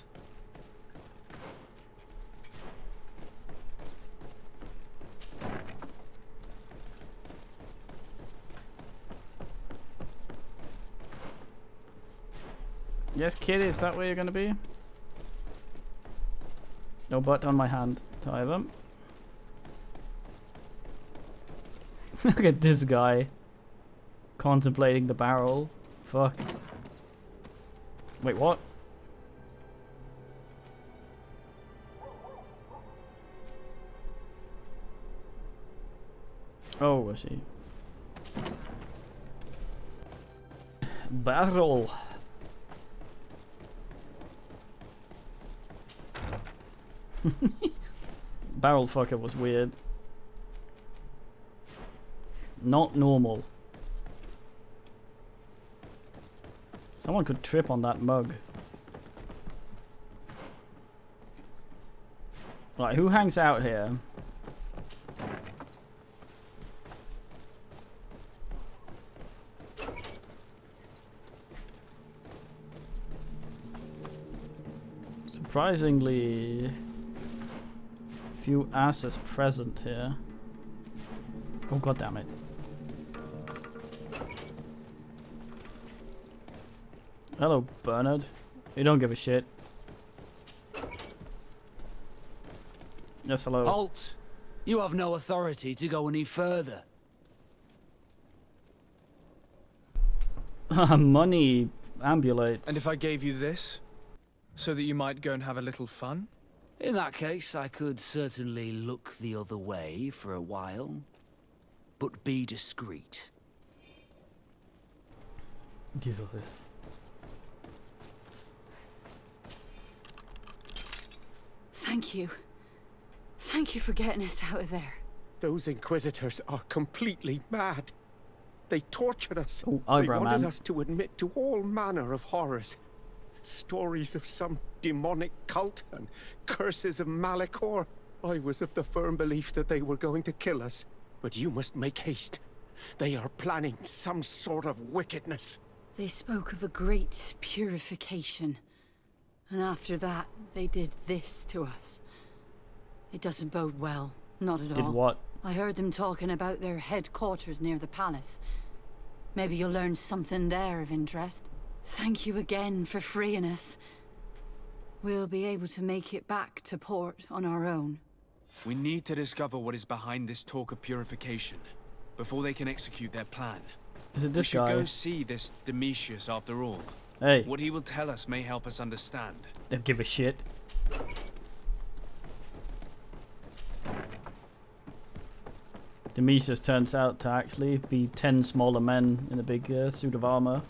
Yes, kid, is that where you're gonna be? No butt on my hand, either. Look at this guy. Contemplating the barrel. Fuck. Wait, what? Oh, I see. Barrel. Barrel fucker was weird. Not normal. Someone could trip on that mug. Right, who hangs out here? Surprisingly few asses present here. Oh, god damn it. Hello, Bernard. You don't give a shit. Yes, hello.
Halt! You have no authority to go any further.
Money ambulates.
And if I gave you this, so that you might go and have a little fun?
In that case, I could certainly look the other way for a while. But be discreet.
Thank you. Thank you for getting us out of there.
Those Inquisitors are completely mad. They tortured us.
Ooh,
they
eyebrow
wanted
man.
us to admit to all manner of horrors. Stories of some demonic cult and curses of Malachor. I was of the firm belief that they were going to kill us. But you must make haste. They are planning some sort of wickedness.
They spoke of a great purification. And after that, they did this to us. It doesn't bode well. Not at all.
Did what?
I heard them talking about their headquarters near the palace. Maybe you'll learn something there of interest. Thank you again for freeing us. We'll be able to make it back to port on our own.
We need to discover what is behind this talk of purification, before they can execute their plan.
Is it this
we should
guy?
go see this Domitius after all.
Hey.
What he will tell us may help us understand.
Don't give a shit. Domitius turns out to actually be 10 smaller men in a big suit of armor.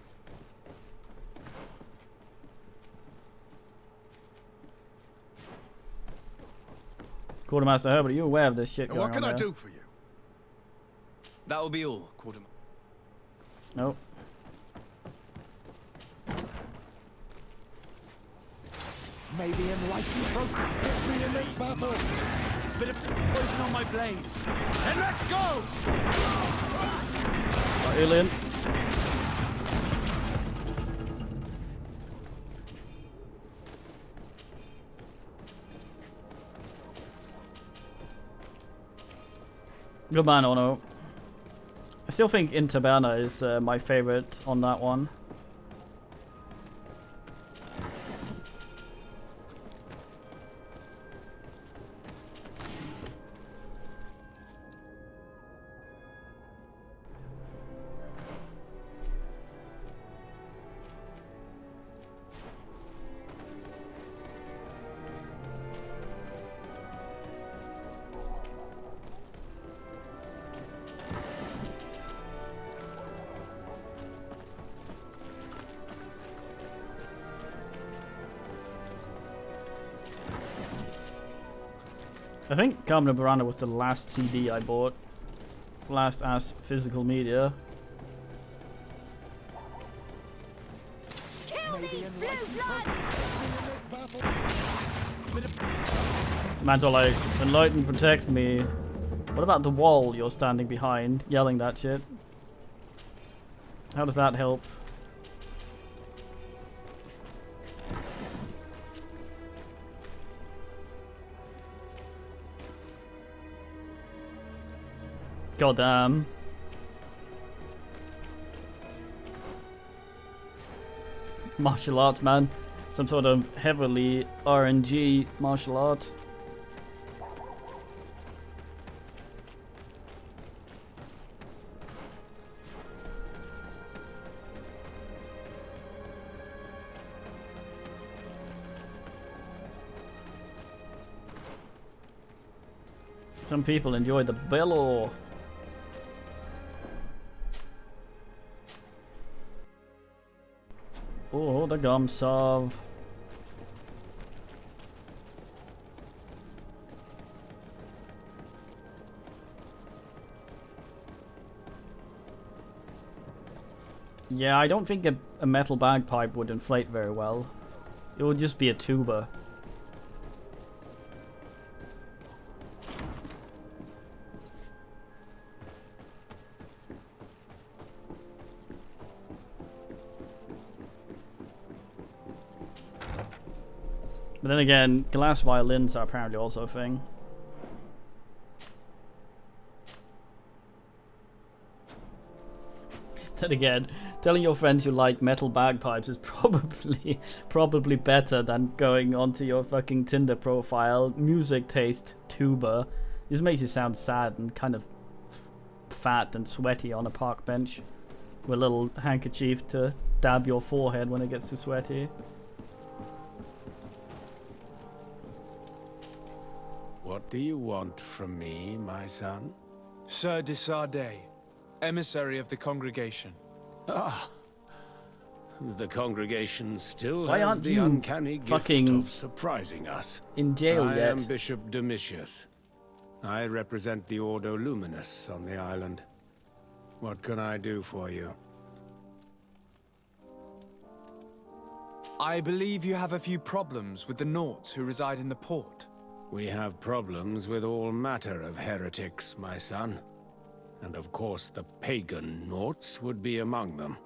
Quartermaster Herbert, are you aware of this shit going on?
What can I
there?
do for you?
That will be all, Quartermaster.
Nope.
May the enlightened folk get me in this battle.
Bit of poison on my blade. And let's go!
Alien. Good man, Ono. I still think Interberna is my favorite on that one. I think Carmen Burana was the last CD I bought. Last as physical media.
Kill these blue blood!
Mantle like, enlighten, protect me. What about the wall you're standing behind, yelling that shit? How does that help? God damn. Martial arts, man. Some sort of heavily RNG martial art. Some people enjoy the bellow. Oh, the gum salve. Yeah, I don't think a metal bagpipe would inflate very well. It would just be a tuba. But then again, glass violins are apparently also a thing. Then again, telling your friends you like metal bagpipes is probably better than going onto your fucking Tinder profile, music taste tuba. This makes you sound sad and kind of fat and sweaty on a park bench with a little handkerchief to dab your forehead when it gets too sweaty.
What do you want from me, my son?
Sir de Sardet, emissary of the congregation.
Ah, the congregation still
Why
has
aren't
the
you
uncanny gift
fucking
of surprising us.
in jail
I
yet?
am Bishop Domitius. I represent the Ordo Luminous on the island. What can I do for you?
I believe you have a few problems with the Nauts who reside in the port.
We have problems with all matter of heretics, my son. And of course the pagan Nauts would be among them.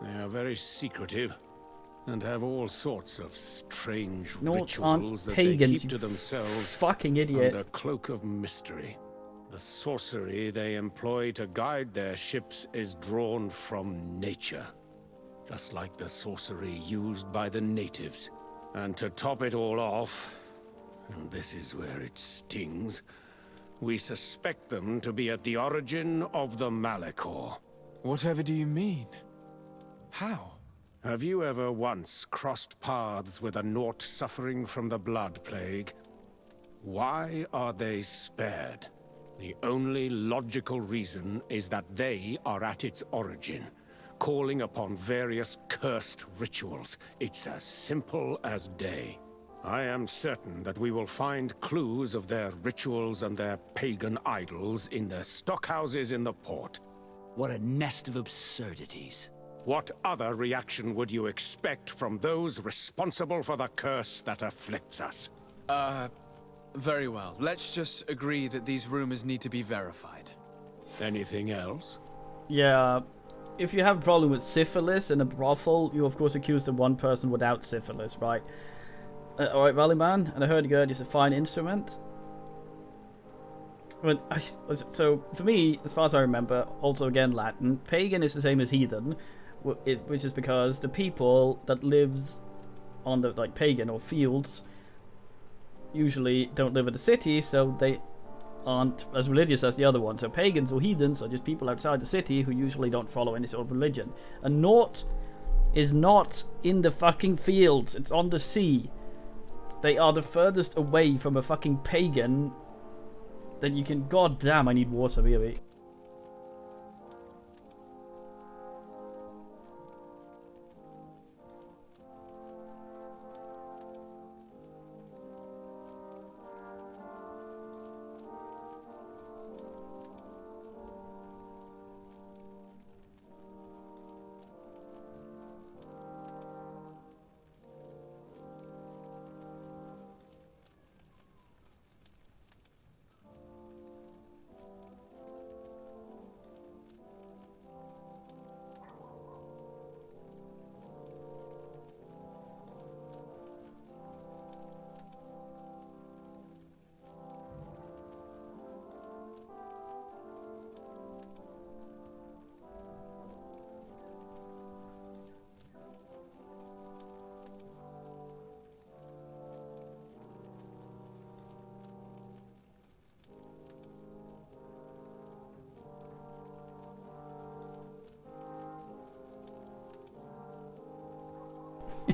They are very secretive, and have all sorts of strange
Nauts
rituals that
pagans,
they keep to themselves
fucking idiot.
under cloak of mystery. The sorcery they employ to guide their ships is drawn from nature, just like the sorcery used by the natives. And to top it all off, and this is where it stings, we suspect them to be at the origin of the Malachor.
Whatever do you mean? How?
Have you ever once crossed paths with a Naut suffering from the Blood Plague? Why are they spared? The only logical reason is that they are at its origin, calling upon various cursed rituals. It's as simple as day. I am certain that we will find clues of their rituals and their pagan idols in their stockhouses in the port.
What a nest of absurdities.
What other reaction would you expect from those responsible for the curse that afflicts us?
Very well. Let's just agree that these rumors need to be verified.
Anything else?
Yeah, if you have a problem with syphilis in a brothel, you of course accuse the one person without syphilis, right? Alright, Valleyman, and I heard Gerd is a fine instrument. So, for me, as far as I remember, also again Latin, pagan is the same as heathen, which is because the people that lives on the, like, pagan or fields usually don't live in the city, so they aren't as religious as the other one. So pagans or heathens are just people outside the city who usually don't follow any sort of religion. A Naut is not in the fucking fields, it's on the sea. They are the furthest away from a fucking pagan that you can... God damn, I need water, really.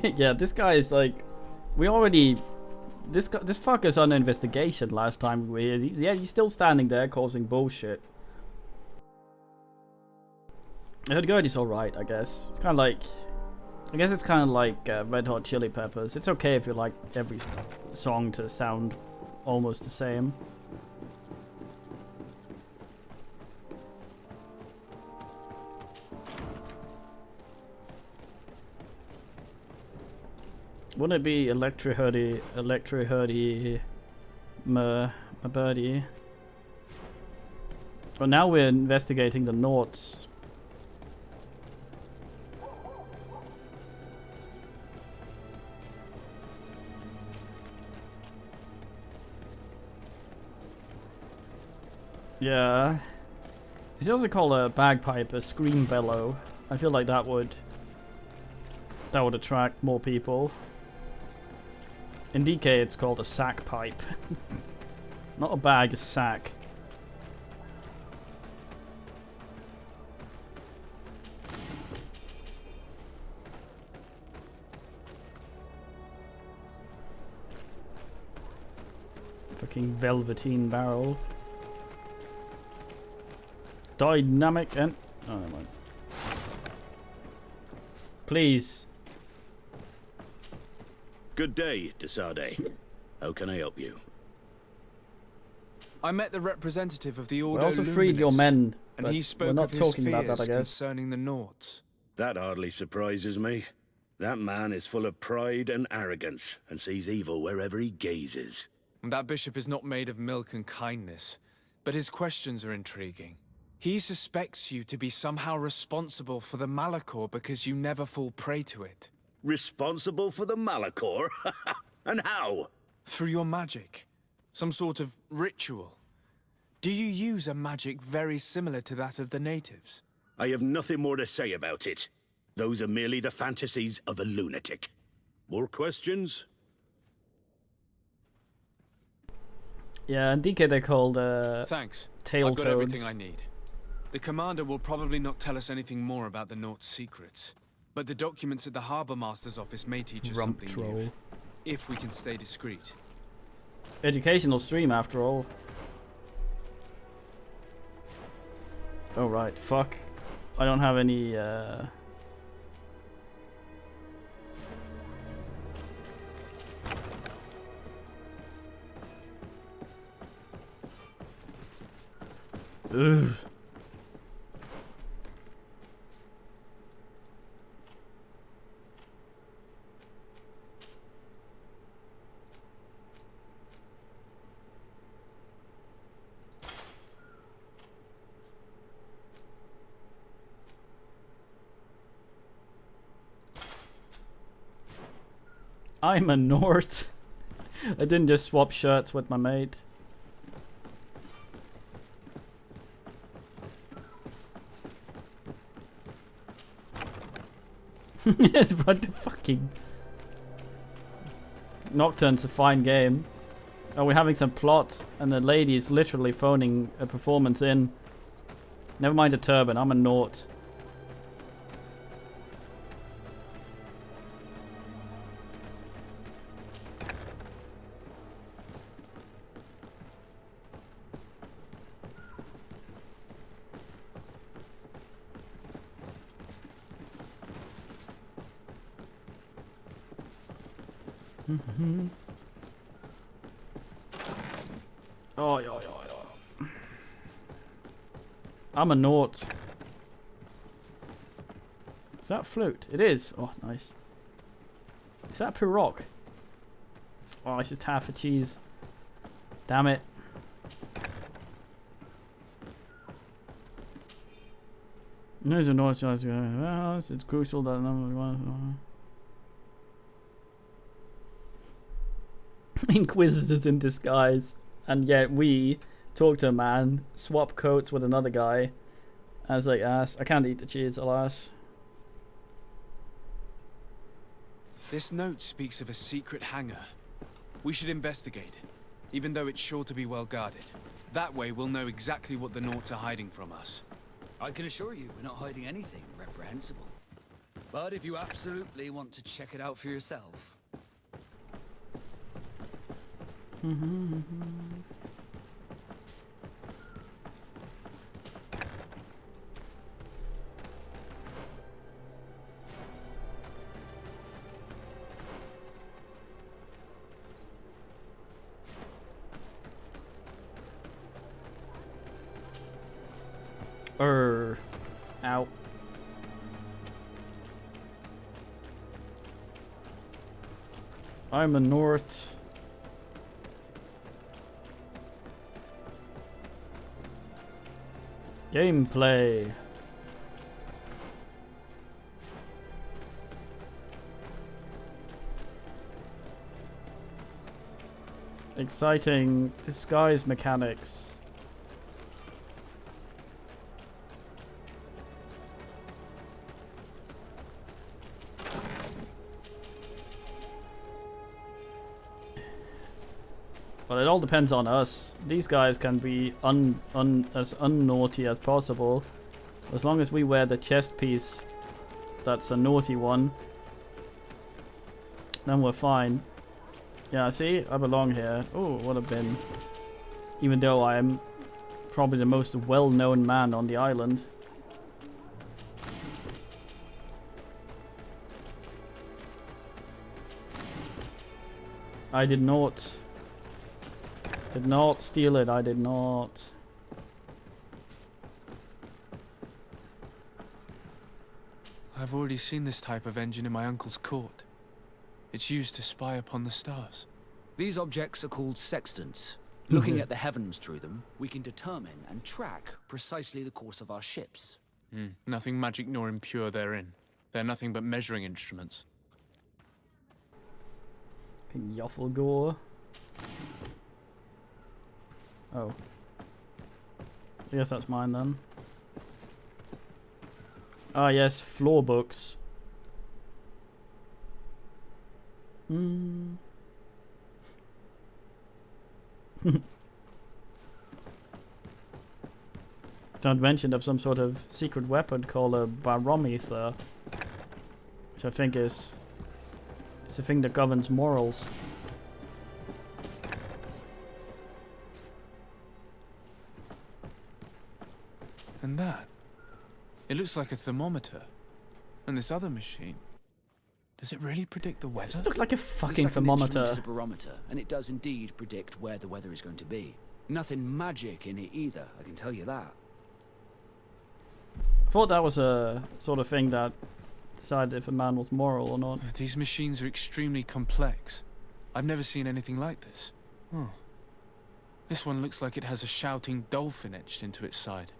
Yeah, this guy is like, we already. This fucker's under investigation last time we were here. He's still standing there causing bullshit. I heard he's alright, I guess. It's kind of like, I guess it's kind of like Red Hot Chili Peppers. It's okay if you like every song to sound almost the same. Wouldn't it be Electri Hurdy, my birdie? Well, now we're investigating the Norts. Yeah. It's also called a bagpipe, a scream bellow. I feel like that would attract more people. In DK it's called a sack pipe. Not a bag, a sack. Fucking velveteen barrel. Dynamic and... oh, never mind. Please.
Good day, Desade. How can I help you?
I met the representative of the
We
Ordo
also freed your
Luminis,
men,
and
but
he
we're
spoke
not
of his
talking about
fears
that, I guess.
concerning the Norts.
That hardly surprises me. That man is full of pride and arrogance, and sees evil wherever he gazes.
That bishop is not made of milk and kindness, but his questions are intriguing. He suspects you to be somehow responsible for the Malachor because you never fall prey to it.
Responsible for the Malachor? And how?
Through your magic. Some sort of ritual. Do you use a magic very similar to that of the natives?
I have nothing more to say about it. Those are merely the fantasies of a lunatic. More questions?
Yeah, in DK they're called
Thanks.
tail
I've got
toads.
everything I need. The commander will probably not tell us anything more about the Nort's secrets, but the documents at the Harbour Master's office may teach us
Rump
something
troll.
new, if we can stay discreet.
Educational stream after all. Oh right, fuck. I don't have any Ugh. I'm a Nort. I didn't just swap shirts with my mate. It's what the fucking Nocturne's a fine game. Oh, we're having some plot, and the lady is literally phoning a performance in. Never mind the turban, I'm a Nort. Oh, yeah. I'm a Nort. Is that flute? It is. Oh, nice. Is that Pirog? Oh, it's just half a cheese. Damn it. There's a Nort. It's crucial that number one. Inquisitors in disguise, and yet we talk to a man, swap coats with another guy. As like ass, I can't eat the cheese, alas.
This note speaks of a secret hangar. We should investigate, even though it's sure to be well guarded. That way we'll know exactly what the Norts are hiding from us.
I can assure you, we're not hiding anything reprehensible. But if you absolutely want to check it out for yourself...
Ow. I'm a North. Gameplay. Exciting disguise mechanics. Well, it all depends on us. These guys can be as unnaughty as possible. As long as we wear the chest piece that's a naughty one, then we're fine. Yeah, see? I belong here. Oh, what a bin. Even though I am probably the most well-known man on the island. I did not steal it, I did not.
I've already seen this type of engine in my uncle's court. It's used to spy upon the stars.
These objects are called sextants. Looking at the heavens through them, we can determine and track precisely the course of our ships.
Nothing magic nor impure therein. They're nothing but measuring instruments.
Yoffelgore. Oh. I guess that's mine then. Ah yes, floor books. Found mention of some sort of secret weapon called a barometer, which I think is it's a thing that governs morals.
And that? It looks like a thermometer. And this other machine, does it really predict the weather?
Does it look like a
The
fucking
second
thermometer?
instrument is a barometer, and it does indeed predict where the weather is going to be. Nothing magic in it either, I can tell you that.
I thought that was a sort of thing that decided if a man was moral or not.
These machines are extremely complex. I've never seen anything like this. This one looks like it has a shouting dolphin etched into its side.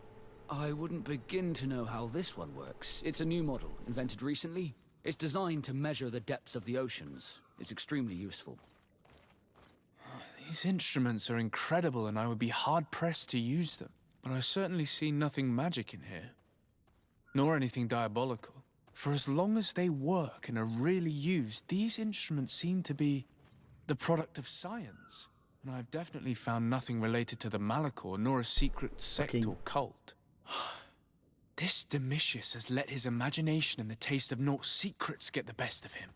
I wouldn't begin to know how this one works. It's a new model, invented recently. It's designed to measure the depths of the oceans. It's extremely useful.
These instruments are incredible and I would be hard-pressed to use them. But I certainly see nothing magic in here. Nor anything diabolical. For as long as they work and are really used, these instruments seem to be the product of science. And I've definitely found nothing related to the Malachor, nor a secret sect or cult. This Domitius has let his imagination and the taste of Nort's secrets get the best of him.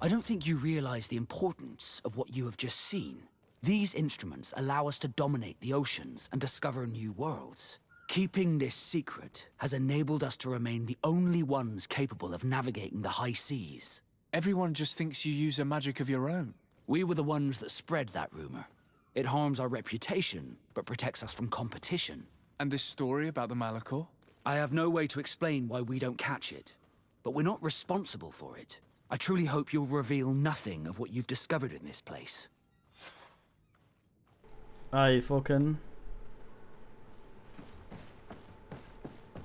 I don't think you realize the importance of what you have just seen. These instruments allow us to dominate the oceans and discover new worlds. Keeping this secret has enabled us to remain the only ones capable of navigating the high seas.
Everyone just thinks you use a magic of your own.
We were the ones that spread that rumor. It harms our reputation, but protects us from competition.
And this story about the Malachor?
I have no way to explain why we don't catch it, but we're not responsible for it. I truly hope you'll reveal nothing of what you've discovered in this place.
Aye, fucking.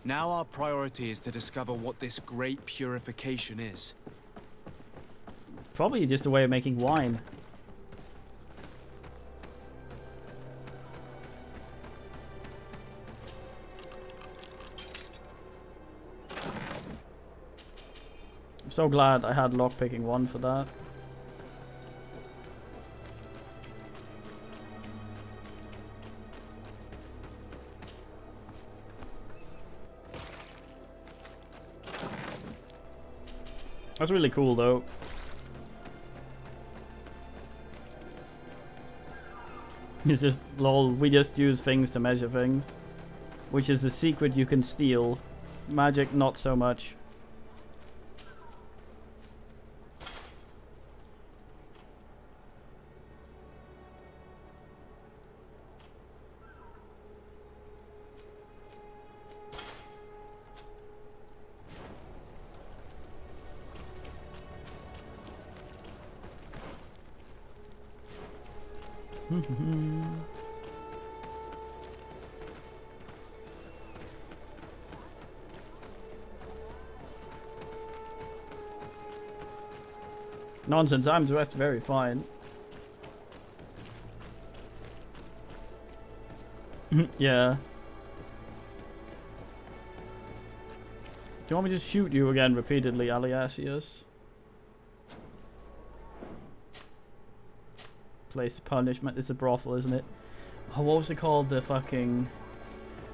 Now our priority is to discover what this great purification is.
Probably just a way of making wine. I'm so glad I had lockpicking 1 for that. That's really cool, though. It's just, lol, we just use things to measure things. Which is a secret you can steal. Magic, not so much. Nonsense, I'm dressed very fine. Yeah. Do you want me to shoot you again repeatedly, Aliasius? Place of punishment. It's a brothel, isn't it? Oh, what was it called? The fucking...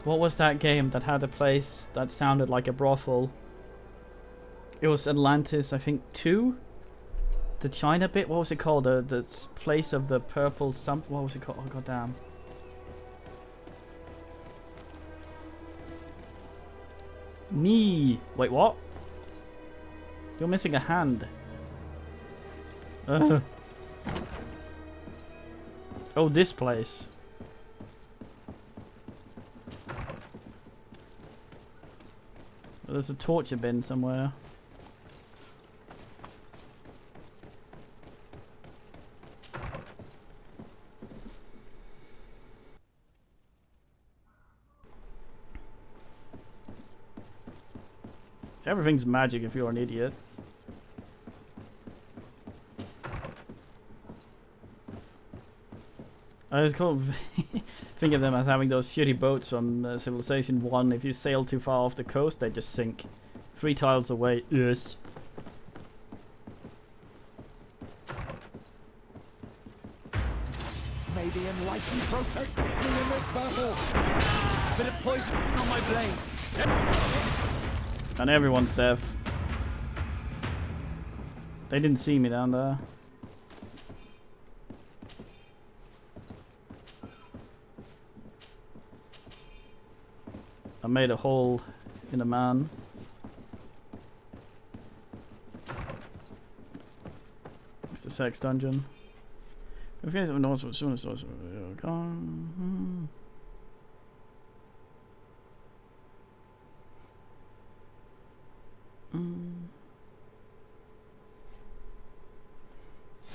What was that game that had a place that sounded like a brothel? It was Atlantis, I think, 2? The China bit? What was it called? The place of the purple something? What was it called? Oh, goddamn. Knee. Wait, what? You're missing a hand. Oh, this place. There's a torture bin somewhere. Everything's magic if you're an idiot. I just can't think of them as having those shitty boats from Civilization 1. If you sail too far off the coast, they just sink. 3 tiles away. Yes.
May the enlightened protect me in this battle. Bit of poison on my blade.
And everyone's deaf. They didn't see me down there. I made a hole in a man. It's the sex dungeon. If you guys have knows what soon as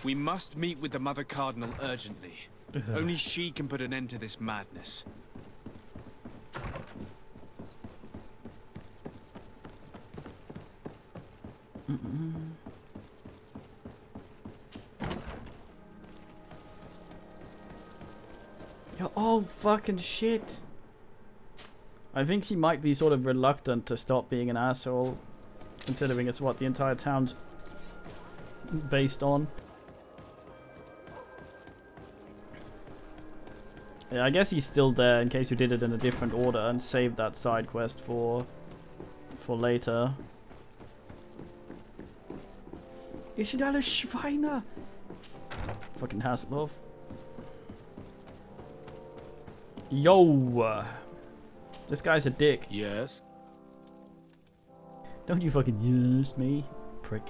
We must meet with the Mother Cardinal urgently. Only she can put an end to this madness.
You're all fucking shit. I think she might be sort of reluctant to stop being an asshole, considering it's what the entire town's based on. Yeah, I guess he's still there in case you did it in a different order and saved that side quest for later. Ist ihr alle Schweine? Fucking Hasselhoff. Yo! This guy's a dick.
Yes?
Don't you fucking yes me, prick.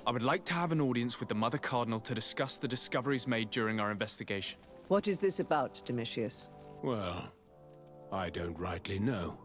I would like to have an audience with the Mother Cardinal to discuss the discoveries made during our investigation.
What is this about, Domitius?
Well, I don't rightly know.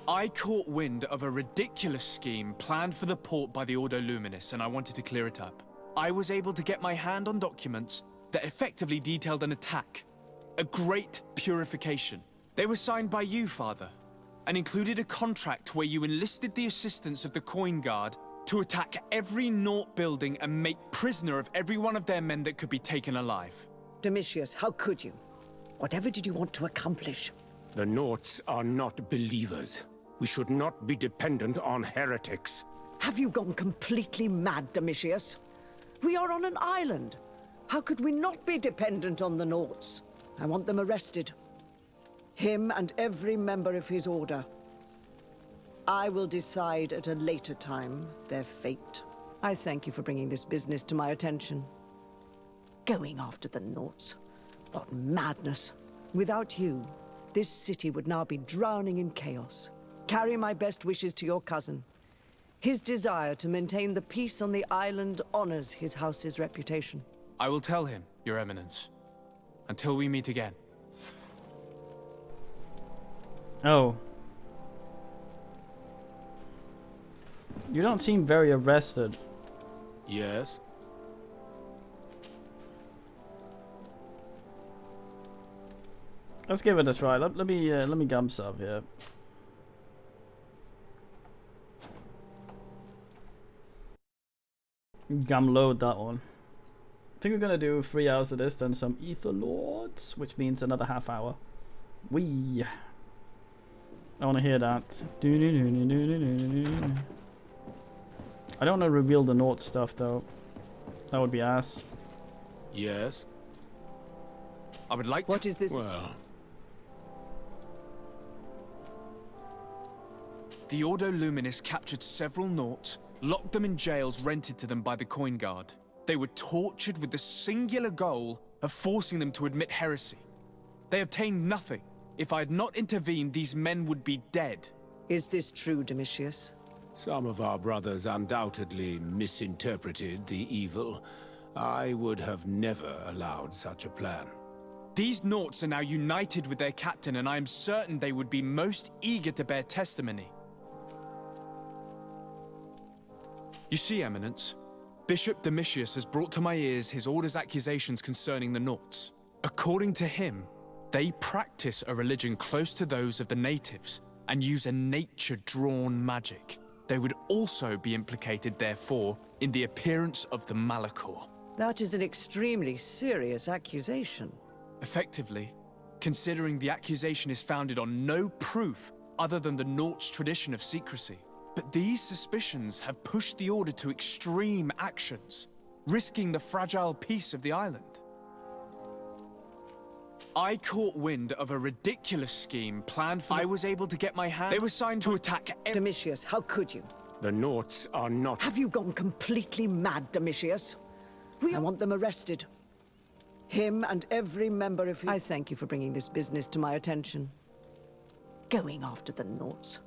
I caught wind of a ridiculous scheme planned for the port by the Ordo Luminis, and I wanted to clear it up. I was able to get my hand on documents that effectively detailed an attack. A great purification. They were signed by you, Father, and included a contract where you enlisted the assistance of the Coin Guard to attack every Naught building and make prisoner of every one of their men that could be taken alive.
Domitius, how could you? Whatever did you want to accomplish?
The Naughts are not believers.
We should not be dependent on heretics.
Have you gone completely mad, Domitius? We are on an island. How could we not be dependent on the Nauts? I want them arrested. Him and every member of his order. I will decide at a later time their fate. I thank you for bringing this business to my attention. Going after the Nauts. What madness. Without you, this city would now be drowning in chaos. Carry my best wishes to your cousin. His desire to maintain the peace on the island honors his house's reputation.
I will tell him, Your Eminence. Until we meet again.
Oh. You don't seem very arrested.
Yes?
Let's give it a try. Let me gum sub here. Gum load that one. I think we're gonna do 3 hours of this, then some Ether Lords, which means another half hour. Wee. I want to hear that. I don't want to reveal the Nort stuff though. That would be ass.
Yes?
I would like
What is this?
Well...
The Ordo Luminis captured several Nauts, locked them in jails rented to them by the Coin Guard. They were tortured with the singular goal of forcing them to admit heresy. They obtained nothing. If I had not intervened, these men would be dead.
Is this true, Domitius?
Some of our brothers undoubtedly misinterpreted the evil. I would have never allowed such a plan.
These Nauts are now united with their captain, and I am certain they would be most eager to bear testimony. You see, Eminence, Bishop Domitius has brought to my ears his order's accusations concerning the Nauts. According to him, they practice a religion close to those of the natives and use a nature-drawn magic. They would also be implicated, therefore, in the appearance of the Malachor.
That is an extremely serious accusation.
Effectively, considering the accusation is founded on no proof other than the Nauts' tradition of secrecy. But these suspicions have pushed the Order to extreme actions, risking the fragile peace of the island. I caught wind of a ridiculous scheme planned for... I was able to get my hand... They were signed to attack...
Domitius, how could you?
The Nauts are not...
Have you gone completely mad, Domitius? I want them arrested. Him and every member of his... I thank you for bringing this business to my attention. Going after the Nauts.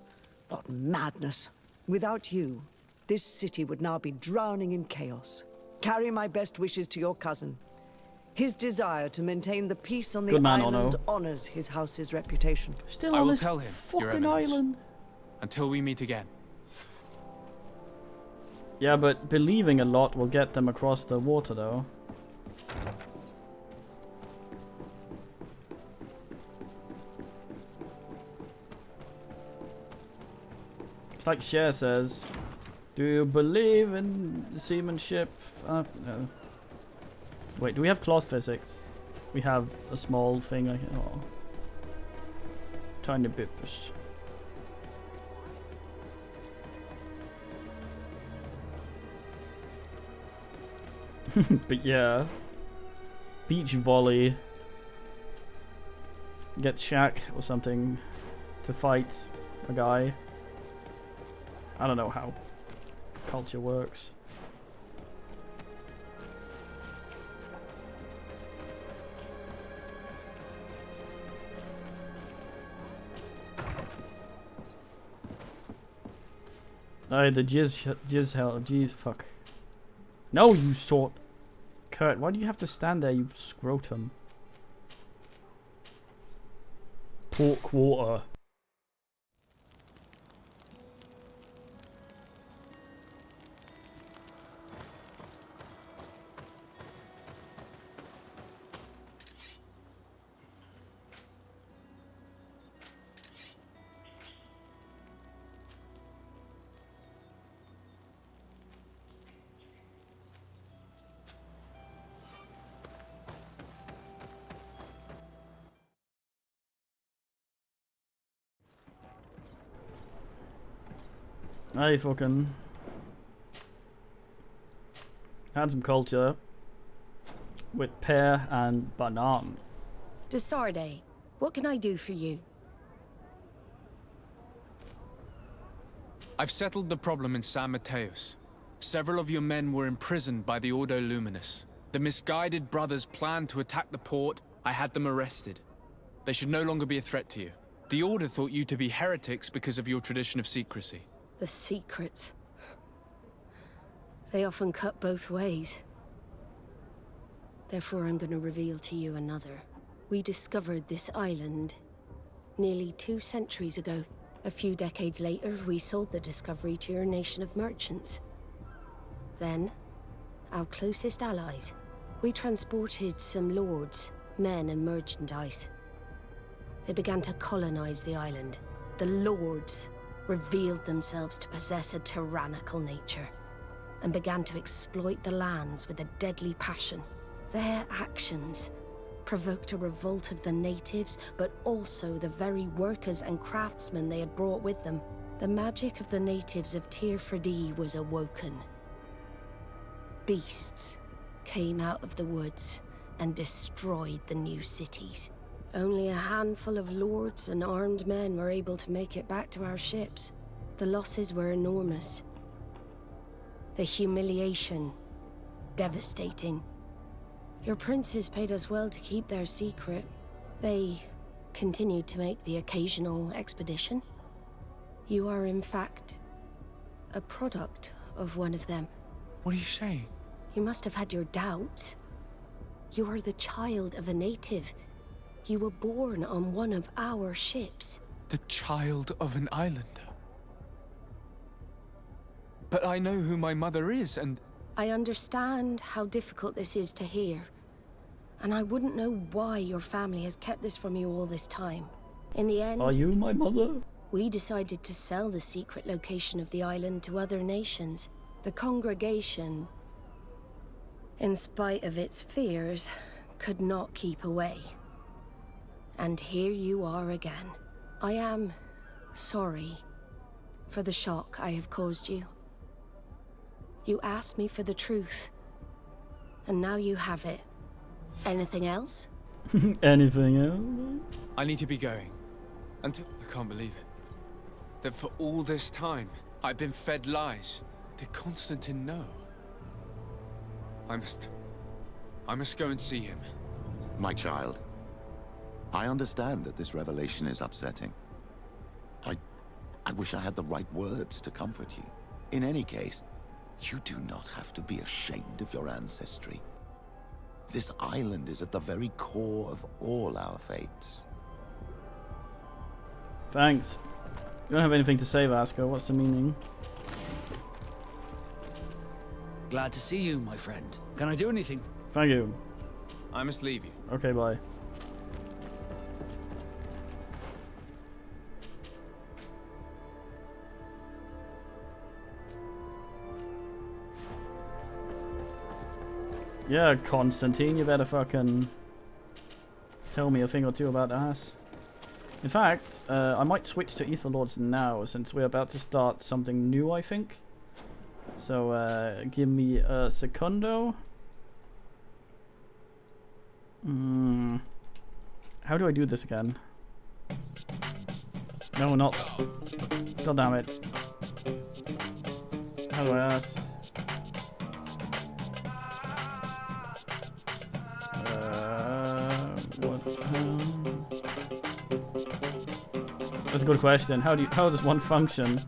What madness. Without you, this city would now be drowning in chaos. Carry my best wishes to your cousin. His desire to maintain the peace on the island honors his house's reputation.
Still
I
on
will
this
tell him, Your
fucking
Eminence.
island.
Until we meet again.
Yeah, but believing a lot will get them across the water though. It's like Cher says, do you believe in seamanship? No. Wait, do we have cloth physics? We have a small thing. Oh. Tiny bips. But yeah. Beach volley. Get Shaq or something to fight a guy. I don't know how culture works. The jizz hell, jeez, fuck. No, you sort. Kurt, why do you have to stand there, you scrotum? Pork water. I fucking had some culture with pear and banana.
Desarde, what can I do for you?
I've settled the problem in San Mateos. Several of your men were imprisoned by the Ordo Luminous. The misguided brothers planned to attack the port. I had them arrested. They should no longer be a threat to you. The Order thought you to be heretics because of your tradition of secrecy.
The secrets. They often cut both ways. Therefore, I'm going to reveal to you another. We discovered this island nearly 2 centuries ago. A few decades later, we sold the discovery to your nation of merchants. Then, our closest allies. We transported some lords, men and merchandise. They began to colonize the island. The lords revealed themselves to possess a tyrannical nature and began to exploit the lands with a deadly passion. Their actions provoked a revolt of the natives, but also the very workers and craftsmen they had brought with them. The magic of the natives of Tir Freddy was awoken. Beasts came out of the woods and destroyed the new cities. Only a handful of lords and armed men were able to make it back to our ships. The losses were enormous. The humiliation, devastating. Your princes paid us well to keep their secret. They continued to make the occasional expedition. You are, in fact, a product of one of them.
What are you saying?
You must have had your doubts. You are the child of a native. You were born on one of our ships.
The child of an islander. But I know who my mother is, and...
I understand how difficult this is to hear. And I wouldn't know why your family has kept this from you all this time. In the end...
Are you my mother?
We decided to sell the secret location of the island to other nations. The congregation, in spite of its fears, could not keep away. And here you are again. I am sorry for the shock I have caused you. You asked me for the truth, and now you have it. Anything else?
Anything else?
I need to be going. Until... I can't believe it. That for all this time, I've been fed lies. Did Constantine know? I must go and see him.
My child, I understand that this revelation is upsetting. I wish I had the right words to comfort you. In any case, you do not have to be ashamed of your ancestry. This island is at the very core of all our fates.
Thanks. You don't have anything to say, Vasco. What's the meaning?
Glad to see you, my friend. Can I do anything?
Thank you.
I must leave you.
Okay, bye. Yeah, Constantine, you better fucking tell me a thing or two about that. In fact, I might switch to Ether Lords now, since we're about to start something new, I think. So, give me a secundo. How do I do this again? No, not... God damn it. How do I ask? That's a good question. How does one function?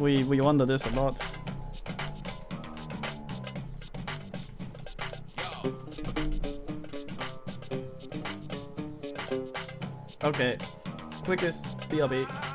We wonder this a lot. Okay. Quickest BRB.